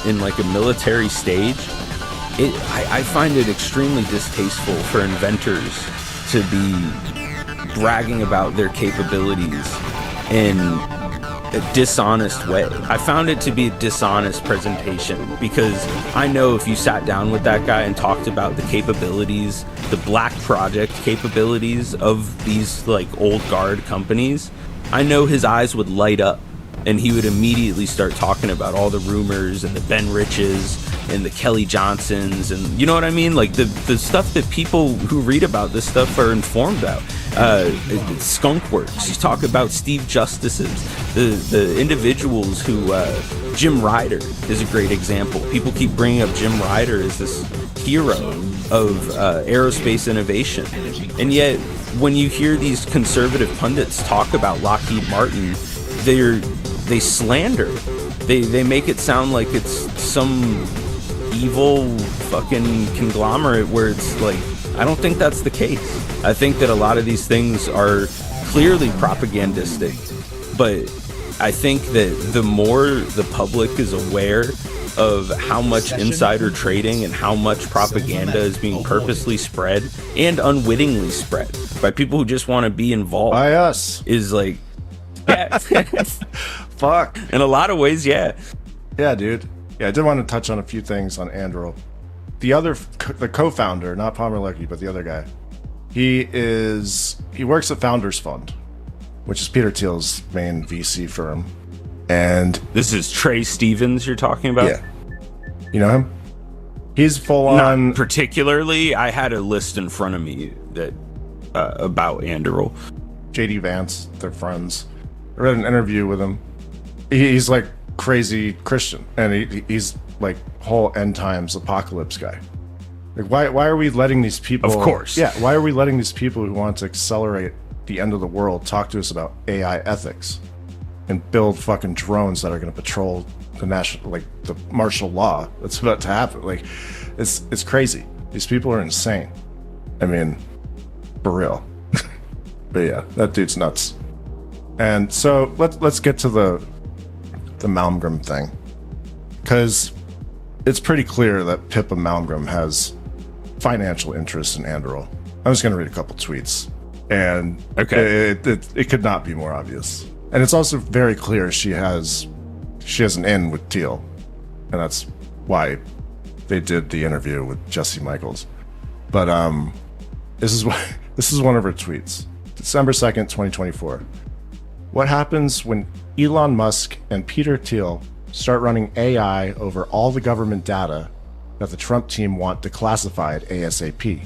in a military stage, I find it extremely distasteful for inventors to be bragging about their capabilities in a dishonest way. I found it to be a dishonest presentation because I know if you sat down with that guy and talked about the capabilities, the Black Project capabilities of these like old guard companies, I know his eyes would light up and he would immediately start talking about all the rumors and the Ben Riches and the Kelly Johnsons, and you know what I mean? Like the stuff that people who read about this stuff are informed about. Skunk Works. You talk about Steve Justices, the individuals who, Jim Ryder is a great example. People keep bringing up Jim Ryder as this hero of aerospace innovation, and yet when you hear these conservative pundits talk about Lockheed Martin, they slander. They make it sound like it's some evil fucking conglomerate where it's like, I don't think that's the case. I think that a lot of these things are clearly propagandistic, but I think that the more the public is aware of how much insider trading and how much propaganda is being purposely spread and unwittingly spread by people who just want to be involved By us. is like, yeah. Fuck. In a lot of ways, yeah. Yeah, dude. Yeah, I did want to touch on a few things on Anduril. The co-founder, not Palmer Luckey, but the other guy, he works at Founders Fund, which is Peter Thiel's main VC firm. And This is Trey Stevens you're talking about? yeah, you know him? He's full on. Not particularly. I had a list in front of me that about Anduril. JD Vance, they're friends. I read an interview with him. He's like crazy Christian, and he's like whole end times apocalypse guy. Like, why are we letting these people? Of course. Yeah. Why are we letting these people who want to accelerate the end of the world talk to us about AI ethics and build fucking drones that are going to patrol the national, like the martial law that's about to happen? Like, it's crazy. These people are insane. I mean, for real. But yeah, that dude's nuts. And so let's get to the Malmgren thing, because it's pretty clear that Pippa Malmgren has financial interest in Anduril. I'm just going to read a couple tweets, and Okay. it could not be more obvious. And it's also very clear she has an in with Thiel, and that's why they did the interview with Jesse Michaels. But this is one of her tweets. December 2nd, 2024. What happens when Elon Musk and Peter Thiel start running AI over all the government data that the Trump team want declassified ASAP?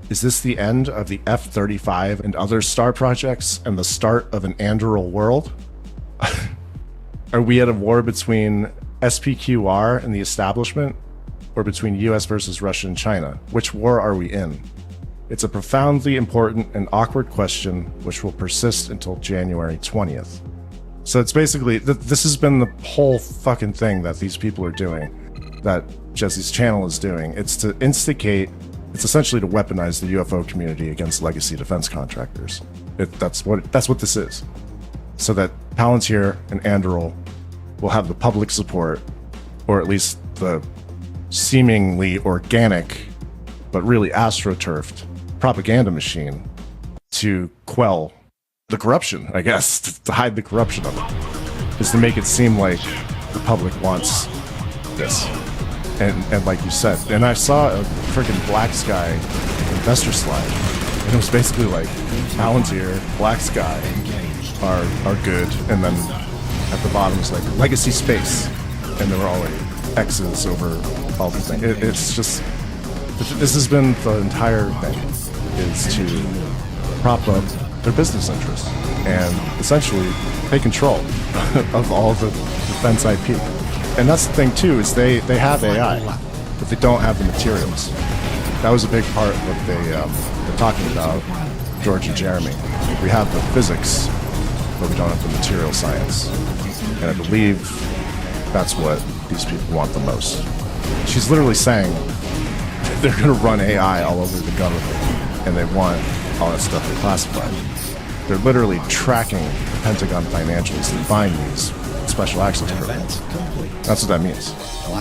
Is this the end of the F-35 and other star projects and the start of an Anduril world? Are we at a war between SPQR and the establishment, or between US versus Russia and China? Which war are we in? It's a profoundly important and awkward question which will persist until January 20th. So it's basically, this has been the whole fucking thing that these people are doing, that Jesse's channel is doing. It's to instigate, it's essentially to weaponize the UFO community against legacy defense contractors. That's what this is. So that Palantir and Anduril will have the public support, or at least the seemingly organic, but really astroturfed propaganda machine to quell the corruption, I guess, to hide the corruption of it, is to make it seem like the public wants this. And like you said, and I saw a freaking Black Sky investor slide, and it was basically like Palantir, Black Sky are good, and then at the bottom is like Legacy Space, and there were all like X's over all the things. It's just, this has been the entire thing, is to prop up their business interests and essentially take control of all the defense IP. And that's the thing too, is they have AI, but they don't have the materials. That was a big part of what they're talking about, George and Jeremy. We have the physics, but we don't have the material science. And I believe that's what these people want the most. She's literally saying they're going to run AI all over the government, and they want all that stuff declassified. They're literally tracking the Pentagon financials and buying these special access programs. That's what that means.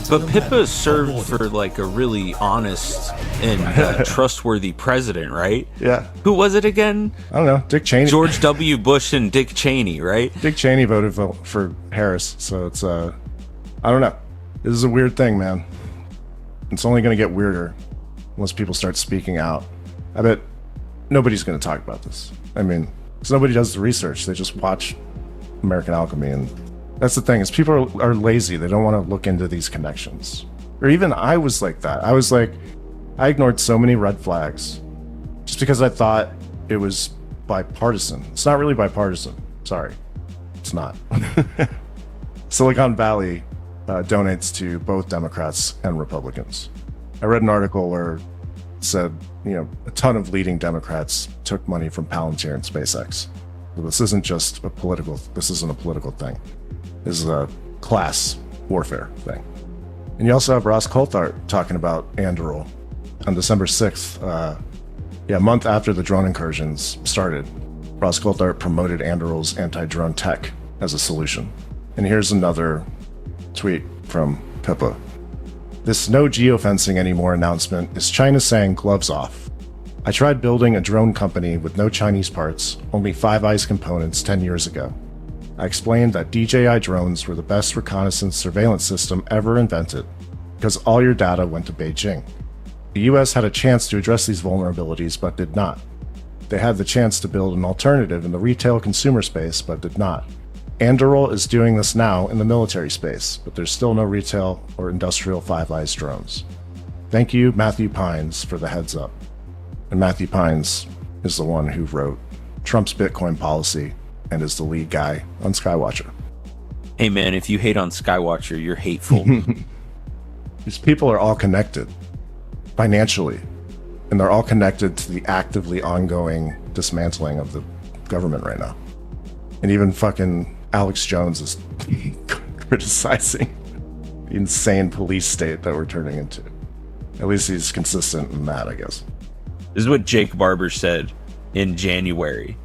But Pippa served for like a really honest and trustworthy president, right? Yeah. Who was it again? I don't know. Dick Cheney. George W. Bush and Dick Cheney, right? Dick Cheney voted for Harris, so it's I don't know. This is a weird thing, man. It's only going to get weirder once people start speaking out. I bet nobody's going to talk about this. I mean, because nobody does the research. They just watch American Alchemy, and that's the thing, is people are lazy. They don't want to look into these connections. Or even I was like that. I was like, I ignored so many red flags just because I thought it was bipartisan. It's not really bipartisan. Sorry. It's not. Silicon Valley donates to both Democrats and Republicans. I read an article where it said, a ton of leading Democrats took money from Palantir and SpaceX. So this isn't a political thing. This is a class warfare thing. And you also have Ross Coulthart talking about Anduril on December 6th. A month after the drone incursions started, Ross Coulthart promoted Anduril's anti-drone tech as a solution. And here's another tweet from Pippa. This no geofencing anymore announcement is China saying gloves off. I tried building a drone company with no Chinese parts, only Five Eyes components 10 years ago. I explained that DJI drones were the best reconnaissance surveillance system ever invented because all your data went to Beijing. The US had a chance to address these vulnerabilities but did not. They had the chance to build an alternative in the retail consumer space but did not. Anduril is doing this now in the military space, but there's still no retail or industrial Five Eyes drones. Thank you, Matthew Pines, for the heads up. And Matthew Pines is the one who wrote Trump's Bitcoin policy and is the lead guy on Skywatcher. Hey man, if you hate on Skywatcher, you're hateful. These people are all connected financially, and they're all connected to the actively ongoing dismantling of the government right now. And even fucking Alex Jones is criticizing the insane police state that we're turning into. At least he's consistent in that, I guess. This is what Jake Barber said in January.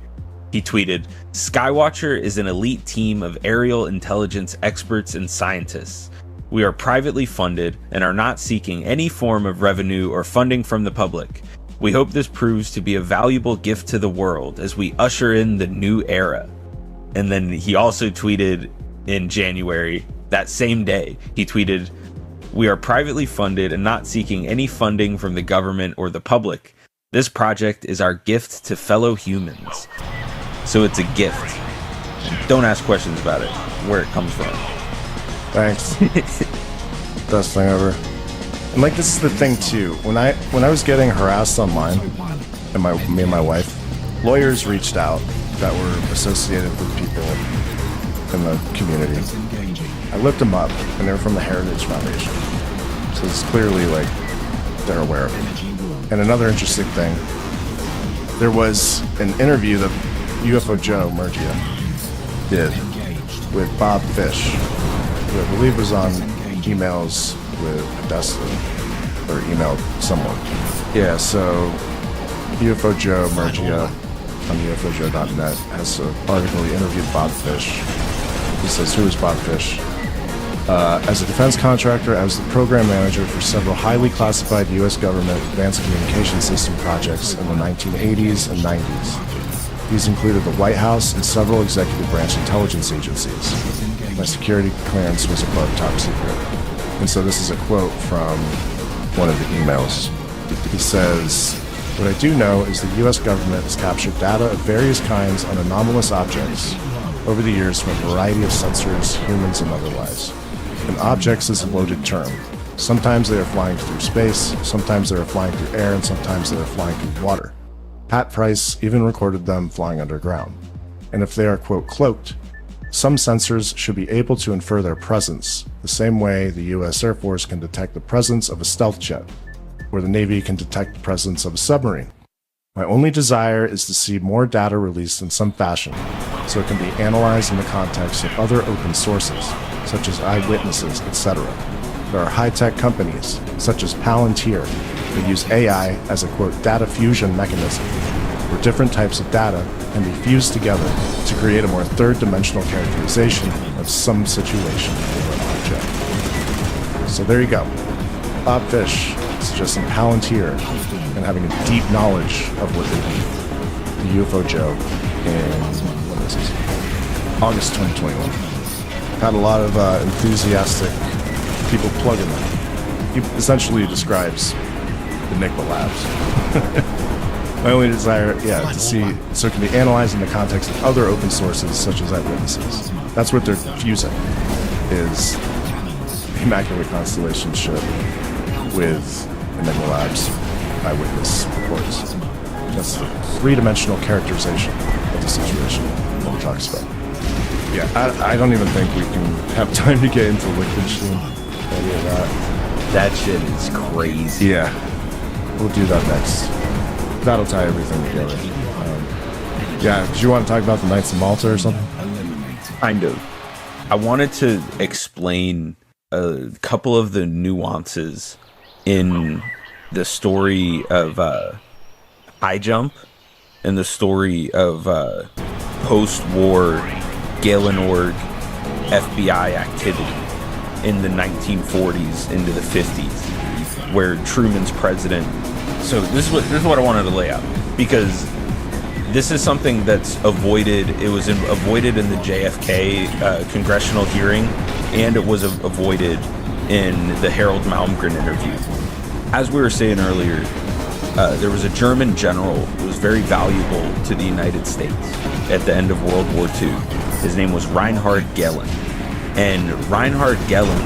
He tweeted, Skywatcher is an elite team of aerial intelligence experts and scientists. We are privately funded and are not seeking any form of revenue or funding from the public. We hope this proves to be a valuable gift to the world as we usher in the new era. And then he also tweeted in January, that same day, he tweeted, we are privately funded and not seeking any funding from the government or the public. This project is our gift to fellow humans. So it's a gift. Don't ask questions about it, where it comes from. Thanks. Best thing ever. And like, this is the thing too. When I was getting harassed online, and me and my wife, lawyers reached out that were associated with people in the community. I looked them up, and they were from the Heritage Foundation. So it's clearly like they're aware of it. And another interesting thing, there was an interview that UFO Joe Murgia did with Bob Fish, who I believe was on emails with Podesta, or emailed someone. Yeah, so UFO Joe Murgia on UFOJoe.net has an article. He interviewed Bob Fish. He says, who is Bob Fish? As a defense contractor, I was the program manager for several highly classified U.S. government advanced communication system projects in the 1980s and 90s. These included the White House and several executive branch intelligence agencies. My security clearance was above top secret. And so this is a quote from one of the emails. He says, what I do know is the U.S. government has captured data of various kinds on anomalous objects over the years from a variety of sensors, humans and otherwise. And objects is a loaded term. Sometimes they are flying through space, sometimes they are flying through air, and sometimes they are flying through water. Pat Price even recorded them flying underground. And if they are, quote, cloaked, some sensors should be able to infer their presence, the same way the U.S. Air Force can detect the presence of a stealth jet, or the Navy can detect the presence of a submarine. My only desire is to see more data released in some fashion, so it can be analyzed in the context of other open sources, such as eyewitnesses, etc. There are high-tech companies, such as Palantir, that use AI as a, quote, data fusion mechanism, where different types of data can be fused together to create a more third-dimensional characterization of some situation or an object. So there you go. Bob Fish suggesting Palantir and having a deep knowledge of what they do. The UFO Joe in, what is this? August 2021. Had a lot of enthusiastic people plugging them. He essentially describes the Enigma Labs. My only desire, to see, so it can be analyzed in the context of other open sources such as Eyewitnesses. That's what they're fusing, is the Immaculate Constellation ship with Enigma Labs eyewitness reports. That's the three-dimensional characterization of the situation that he talks about. Yeah, I don't even think we can have time to get into Lichtenstein, any of that. That shit is crazy. Yeah, we'll do that next. That'll tie everything together. Do you want to talk about the Knights of Malta or something? Kind of. I wanted to explain a couple of the nuances in the story of iJump and the story of post-war Galenorg FBI activity in the 1940s into the 50s, where Truman's president. So this is what I wanted to lay out, because this is something that's avoided. It was avoided in the JFK congressional hearing, and it was avoided in the Harold Malmgren interview. As we were saying earlier, there was a German general who was very valuable to the United States at the end of World War II. His name was Reinhard Gehlen. And Reinhard Gehlen,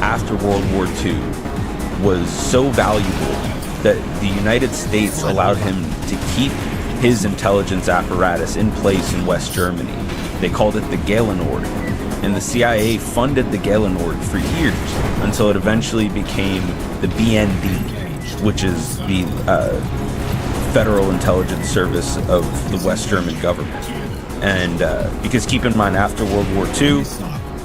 after World War II, was so valuable that the United States allowed him to keep his intelligence apparatus in place in West Germany. They called it the Gehlenorg. And the CIA funded the Gehlenorg for years until it eventually became the BND, which is the Federal Intelligence Service of the West German government. And because keep in mind, after World War II,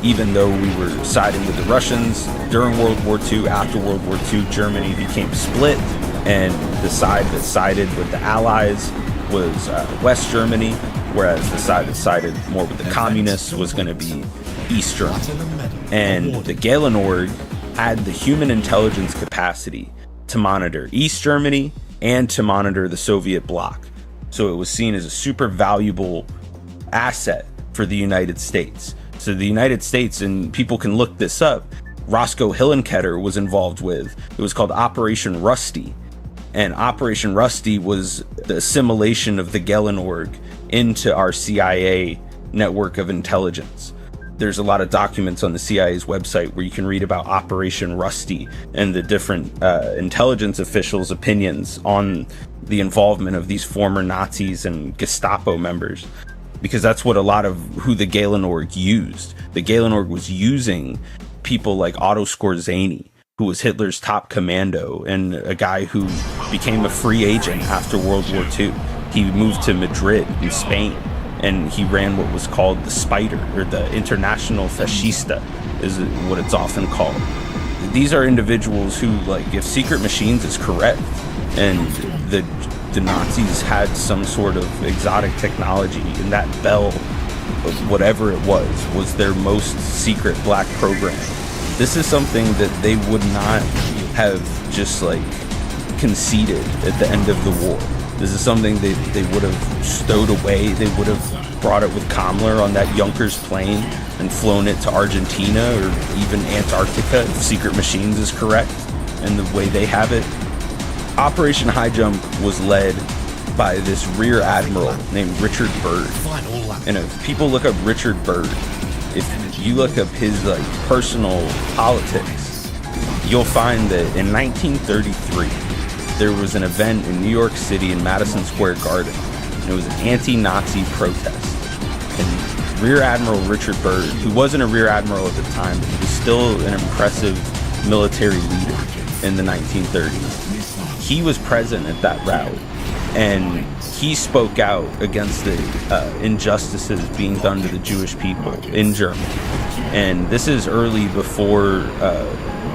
even though we were siding with the Russians during World War II, after World War II, Germany became split, and the side that sided with the Allies was West Germany, whereas the side that sided more with the communists was going to be East Germany. And the Gehlenorg had the human intelligence capacity to monitor East Germany and to monitor the Soviet bloc. So it was seen as a super valuable asset for the United States. So the United States, and people can look this up, Roscoe Hillenkoetter was involved with, it was called Operation Rusty. And Operation Rusty was the assimilation of the Gehlenorg into our CIA network of intelligence. There's a lot of documents on the CIA's website where you can read about Operation Rusty and the different intelligence officials' opinions on the involvement of these former Nazis and Gestapo members. Because that's what a lot of who the Gehlenorg used. The Gehlenorg was using people like Otto Skorzeny, who was Hitler's top commando and a guy who became a free agent after World War II. He moved to Madrid in Spain, and he ran what was called the Spider, or the International Fascista, is what it's often called. These are individuals who, like, if Secret Machines is correct, and the Nazis had some sort of exotic technology, and that Bell, whatever it was their most secret black program. This is something that they would not have just like conceded at the end of the war. This is something they would have stowed away. They would have brought it with Kammler on that Junkers plane and flown it to Argentina or even Antarctica if Secret Machines is correct and the way they have it. Operation High Jump was led by this rear admiral named Richard Byrd. And if people look up Richard Byrd, if you look up his like personal politics, you'll find that in 1933 there was an event in New York City in Madison Square Garden. And it was an anti-Nazi protest. And Rear Admiral Richard Byrd, who wasn't a rear admiral at the time, but he was still an impressive military leader in the 1930s. He was present at that rally, and he spoke out against the injustices being done to the Jewish people in Germany. And this is early before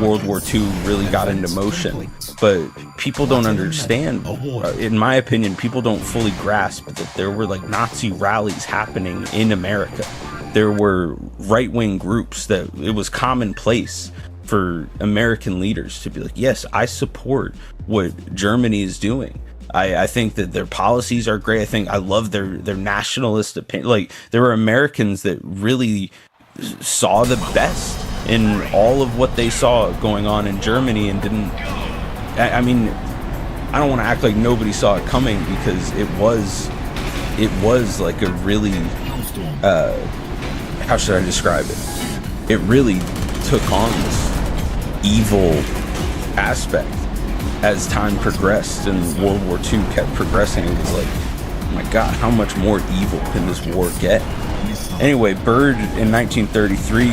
World War II really got into motion. But people don't understand, in my opinion, people don't fully grasp that there were like Nazi rallies happening in America. There were right-wing groups that it was commonplace for American leaders to be like, yes, I support what Germany is doing. I think that their policies are great. I love their nationalist opinion. Like, there were Americans that really saw the best in all of what they saw going on in Germany and didn't. I mean, I don't want to act like nobody saw it coming, because it was like a really, how should I describe it? It really took on this evil aspect as time progressed and World War II kept progressing. It was like, oh my God, how much more evil can this war get? Anyway, Byrd in 1933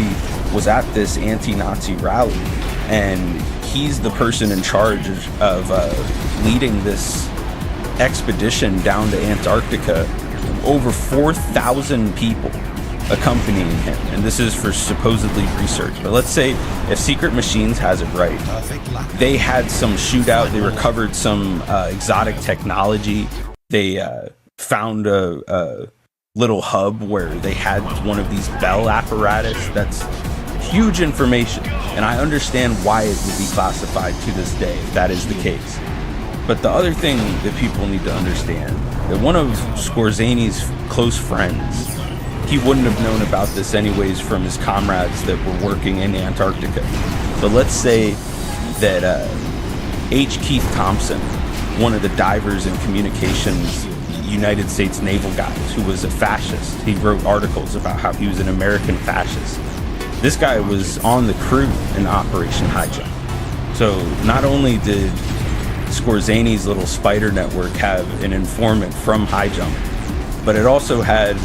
was at this anti-Nazi rally, and he's the person in charge of leading this expedition down to Antarctica. Over 4,000 people accompanying him, and this is for supposedly research. But let's say if Secret Machines has it right, they had some shootout, they recovered some exotic technology, they found a little hub where they had one of these Bell apparatus. That's huge information, and I understand why it would be classified to this day if that is the case. But the other thing that people need to understand, that one of Skorzany's close friends, he wouldn't have known about this anyways from his comrades that were working in Antarctica. But let's say that H. Keith Thompson, one of the divers and communications United States naval guys, who was a fascist, he wrote articles about how he was an American fascist. This guy was on the crew in Operation High Jump. So not only did Skorzany's little spider network have an informant from High Jump, but it also had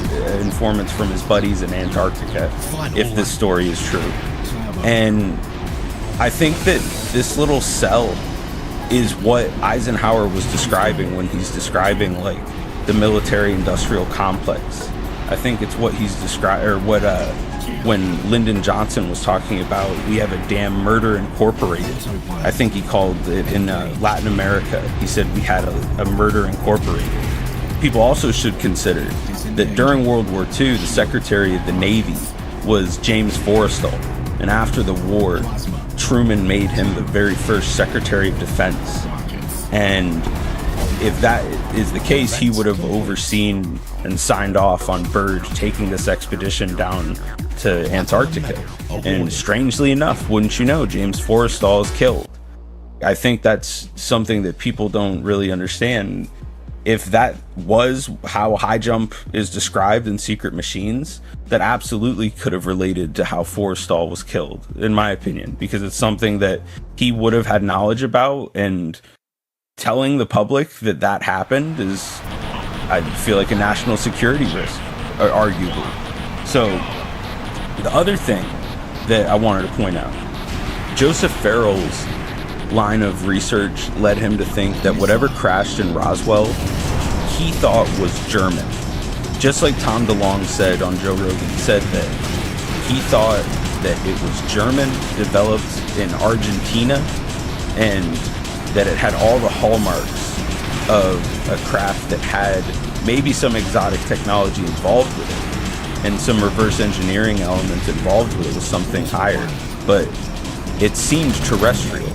informants from his buddies in Antarctica, if this story is true. And I think that this little cell is what Eisenhower was describing when he's describing like the military-industrial complex. I think it's what he's describing, or what when Lyndon Johnson was talking about, we have a damn murder incorporated. I think he called it in Latin America. He said we had a murder incorporated. People also should consider that during World War II, the Secretary of the Navy was James Forrestal. And after the war, Truman made him the very first Secretary of Defense. And if that is the case, he would have overseen and signed off on Byrd taking this expedition down to Antarctica. And strangely enough, wouldn't you know, James Forrestal is killed. I think that's something that people don't really understand. If that was how High Jump is described in Secret Machines, that absolutely could have related to how Forrestal was killed, in my opinion, because it's something that he would have had knowledge about, and telling the public that that happened is, I feel like, a national security risk, arguably. So the other thing that I wanted to point out, Joseph Farrell's line of research led him to think that whatever crashed in Roswell, he thought was German. Just like Tom DeLonge said on Joe Rogan, he said that he thought that it was German, developed in Argentina, and that it had all the hallmarks of a craft that had maybe some exotic technology involved with it, and some reverse engineering elements involved with it, was something higher. But it seemed terrestrial,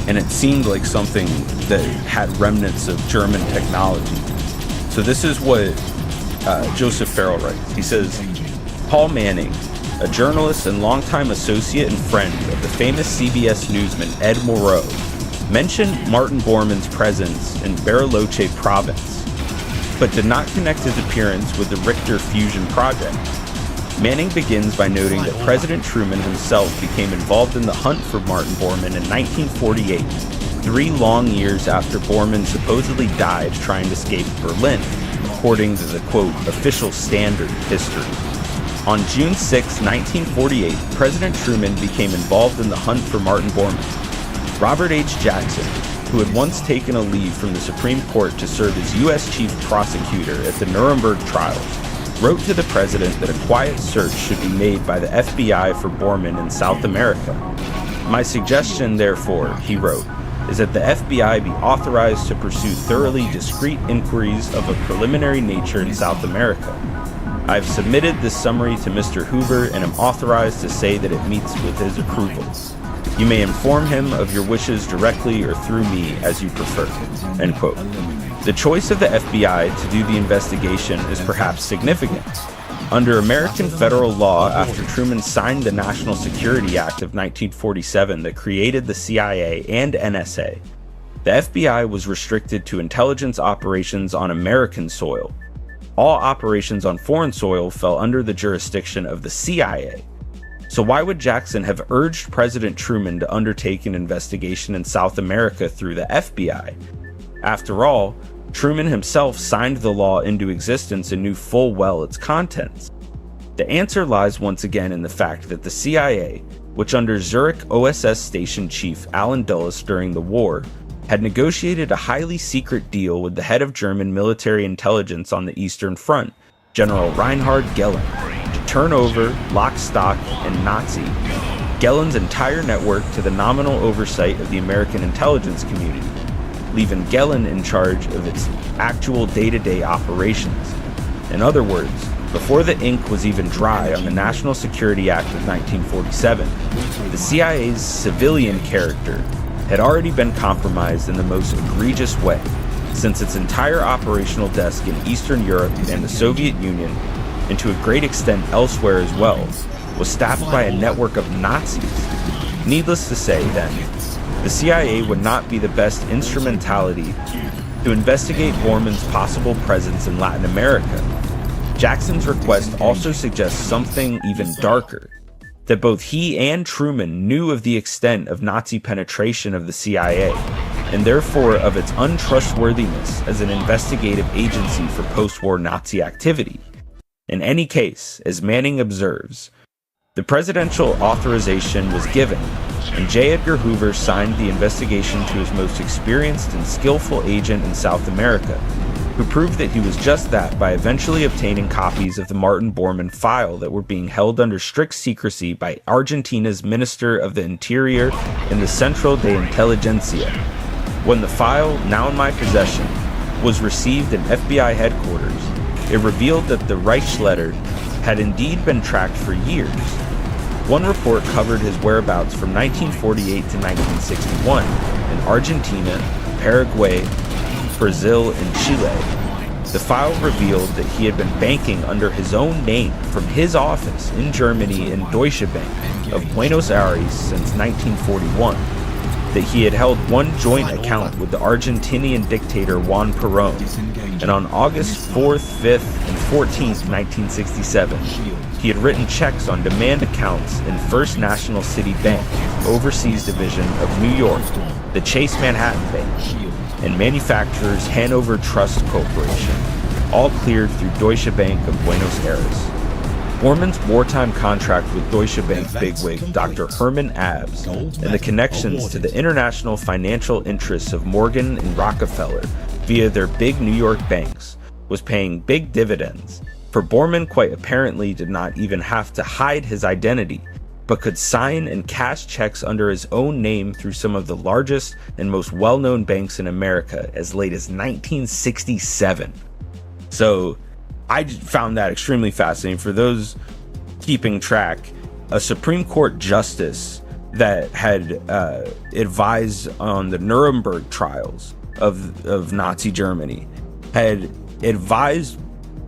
and it seemed like something that had remnants of German technology. So this is what Joseph Farrell writes. He says, Paul Manning, a journalist and longtime associate and friend of the famous CBS newsman Ed Moreau, mentioned Martin Bormann's presence in Bariloche province, but did not connect his appearance with the Richter fusion project. Manning begins by noting that President Truman himself became involved in the hunt for Martin Bormann in 1948, 3 long years after Bormann supposedly died trying to escape Berlin, according to the, quote, official standard history. On June 6, 1948, President Truman became involved in the hunt for Martin Bormann. Robert H. Jackson, who had once taken a leave from the Supreme Court to serve as U.S. Chief Prosecutor at the Nuremberg trials, wrote to the president that a quiet search should be made by the FBI for Bormann in South America. My suggestion, therefore, he wrote, is that the FBI be authorized to pursue thoroughly discreet inquiries of a preliminary nature in South America. I have submitted this summary to Mr. Hoover and am authorized to say that it meets with his approval. You may inform him of your wishes directly or through me as you prefer." End quote. The choice of the FBI to do the investigation is perhaps significant. Under American federal law, after Truman signed the National Security Act of 1947 that created the CIA and NSA, the FBI was restricted to intelligence operations on American soil. All operations on foreign soil fell under the jurisdiction of the CIA. So why would Jackson have urged President Truman to undertake an investigation in South America through the FBI? After all, Truman himself signed the law into existence and knew full well its contents. The answer lies once again in the fact that the CIA, which under Zurich OSS Station Chief Allen Dulles during the war, had negotiated a highly secret deal with the head of German military intelligence on the Eastern Front, General Reinhard Gehlen, to turn over, lock, stock, and Nazi Gehlen's entire network to the nominal oversight of the American intelligence community, leaving Gehlen in charge of its actual day-to-day operations. In other words, before the ink was even dry on the National Security Act of 1947, the CIA's civilian character had already been compromised in the most egregious way, since its entire operational desk in Eastern Europe and the Soviet Union, and to a great extent elsewhere as well, was staffed by a network of Nazis. Needless to say, then, the CIA would not be the best instrumentality to investigate Borman's possible presence in Latin America. Jackson's request also suggests something even darker, that both he and Truman knew of the extent of Nazi penetration of the CIA, and therefore of its untrustworthiness as an investigative agency for post-war Nazi activity. In any case, as Manning observes, the presidential authorization was given, and J. Edgar Hoover signed the investigation to his most experienced and skillful agent in South America, who proved that he was just that by eventually obtaining copies of the Martin Bormann file that were being held under strict secrecy by Argentina's Minister of the Interior and the Centro de Inteligencia. When the file, now in my possession, was received in FBI headquarters, it revealed that the Reichsleiter had indeed been tracked for years. One report covered his whereabouts from 1948 to 1961 in Argentina, Paraguay, Brazil, and Chile. The file revealed that he had been banking under his own name from his office in Germany in Deutsche Bank of Buenos Aires since 1941, that he had held one joint account with the Argentinian dictator Juan Perón, and on August 4th, 5th, and 14th, 1967, he had written checks on demand accounts in First National City Bank, Overseas Division of New York, the Chase Manhattan Bank, and manufacturers Hanover Trust Corporation, all cleared through Deutsche Bank of Buenos Aires. Bormann's wartime contract with Deutsche Bank bigwig Dr. Herman Abs and the connections to the international financial interests of Morgan and Rockefeller via their big New York banks was paying big dividends, for Bormann quite apparently did not even have to hide his identity, but could sign and cash checks under his own name through some of the largest and most well-known banks in America as late as 1967. So I found that extremely fascinating. For those keeping track, a Supreme Court justice that had advised on the Nuremberg trials of Nazi Germany had advised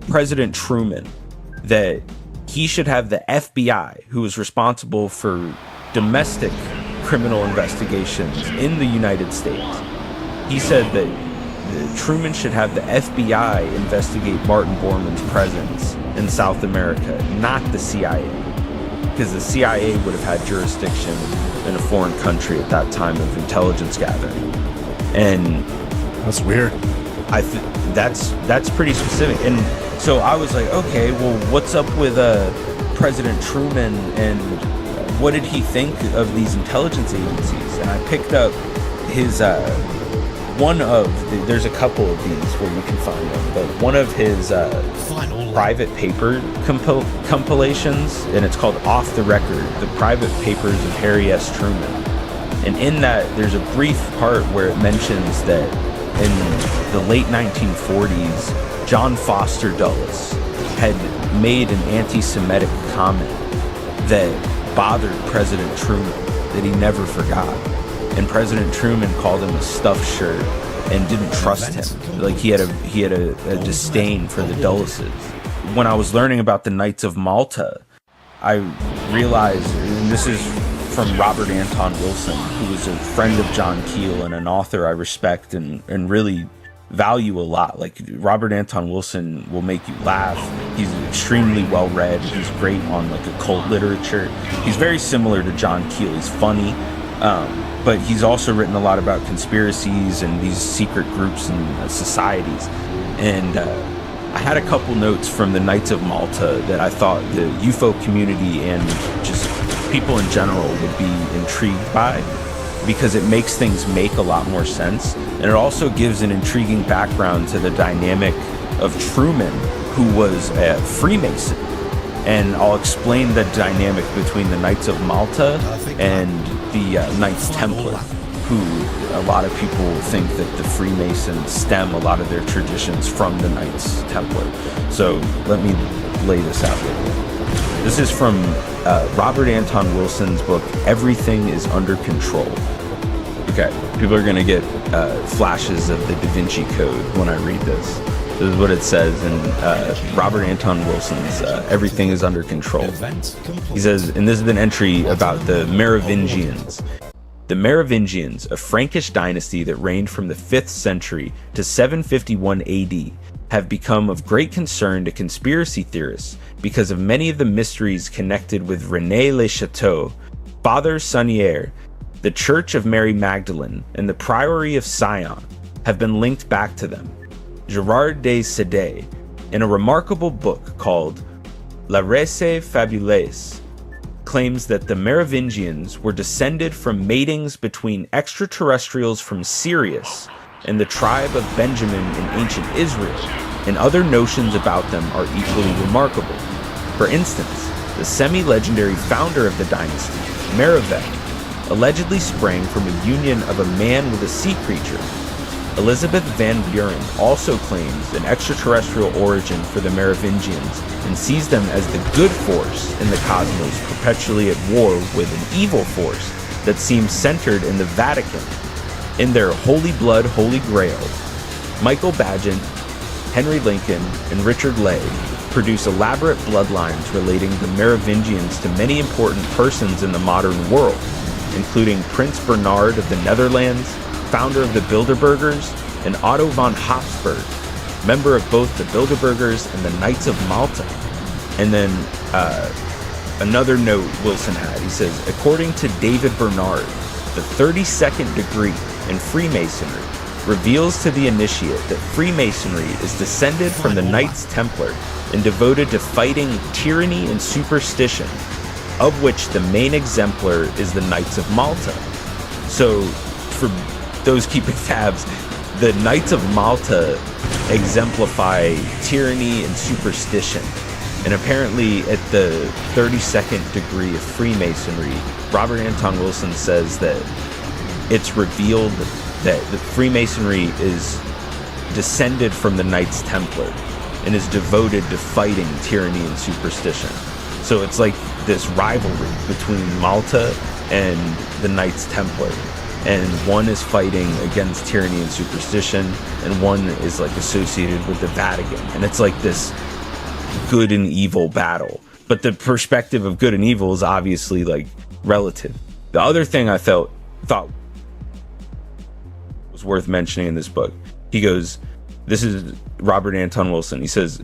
President Truman that he should have the FBI, who was responsible for domestic criminal investigations in the United States. He said that Truman should have the FBI investigate Martin Bormann's presence in South America, not the CIA, because the CIA would have had jurisdiction in a foreign country at that time of intelligence gathering. And that's weird. That's pretty specific. And so I was like, okay, well, what's up with President Truman, and what did he think of these intelligence agencies? And I picked up his there's a couple of these where you can find them, but one of his private paper compilations, and it's called Off the Record, The Private Papers of Harry S. Truman. And in that, there's a brief part where it mentions that in the late 1940s, John Foster Dulles had made an anti-Semitic comment that bothered President Truman. that he never forgot. And President Truman called him a stuffed shirt and didn't trust him. Like he had a disdain for the Dulleses. When I was learning about the Knights of Malta, I realized, and this is from Robert Anton Wilson, who was a friend of John Keel and an author I respect and really value a lot. Like, Robert Anton Wilson will make you laugh. He's extremely well read. He's great on like occult literature. He's very similar to John Keel. He's funny, but he's also written a lot about conspiracies and these secret groups and societies. And I had a couple notes from the Knights of Malta that I thought the UFO community and just people in general would be intrigued by, because it makes things make a lot more sense. And it also gives an intriguing background to the dynamic of Truman, who was a Freemason. And I'll explain the dynamic between the Knights of Malta and the Knights Templar, who a lot of people think that the Freemasons stem a lot of their traditions from the Knights Templar. So let me lay this out here. This is from Robert Anton Wilson's book, Everything is Under Control. Okay, people are going to get flashes of the Da Vinci Code when I read this. This is what it says in Robert Anton Wilson's Everything is Under Control. He says, and this is an entry about the Merovingians. The Merovingians, a Frankish dynasty that reigned from the 5th century to 751 AD, have become of great concern to conspiracy theorists because of many of the mysteries connected with René Le Chateau, Father Sanier, the Church of Mary Magdalene, and the Priory of Sion have been linked back to them. Gerard de Sade, in a remarkable book called La Race Fabuleuse, claims that the Merovingians were descended from matings between extraterrestrials from Sirius and the tribe of Benjamin in ancient Israel, and other notions about them are equally remarkable. For instance, the semi-legendary founder of the dynasty, Merovech, allegedly sprang from a union of a man with a sea creature. Elizabeth Van Buren also claims an extraterrestrial origin for the Merovingians and sees them as the good force in the cosmos perpetually at war with an evil force that seems centered in the Vatican. In their Holy Blood, Holy Grail, Michael Bagent, Henry Lincoln, and Richard Ley produce elaborate bloodlines relating the Merovingians to many important persons in the modern world, including Prince Bernard of the Netherlands, founder of the Bilderbergers, and Otto von Habsburg, member of both the Bilderbergers and the Knights of Malta. And then another note Wilson had, he says, according to David Bernard, the 32nd degree in Freemasonry reveals to the initiate that Freemasonry is descended from the Knights Templar and devoted to fighting tyranny and superstition, of which the main exemplar is the Knights of Malta. So, for those keeping tabs, the Knights of Malta exemplify tyranny and superstition. And apparently at the 32nd degree of Freemasonry, Robert Anton Wilson says that it's revealed that the Freemasonry is descended from the Knights Templar and is devoted to fighting tyranny and superstition. So it's like this rivalry between Malta and the Knights Templar. And one is fighting against tyranny and superstition, and one is like associated with the Vatican. And it's like this good and evil battle. But the perspective of good and evil is obviously like relative. The other thing I thought was worth mentioning in this book, he goes, this is Robert Anton Wilson. He says,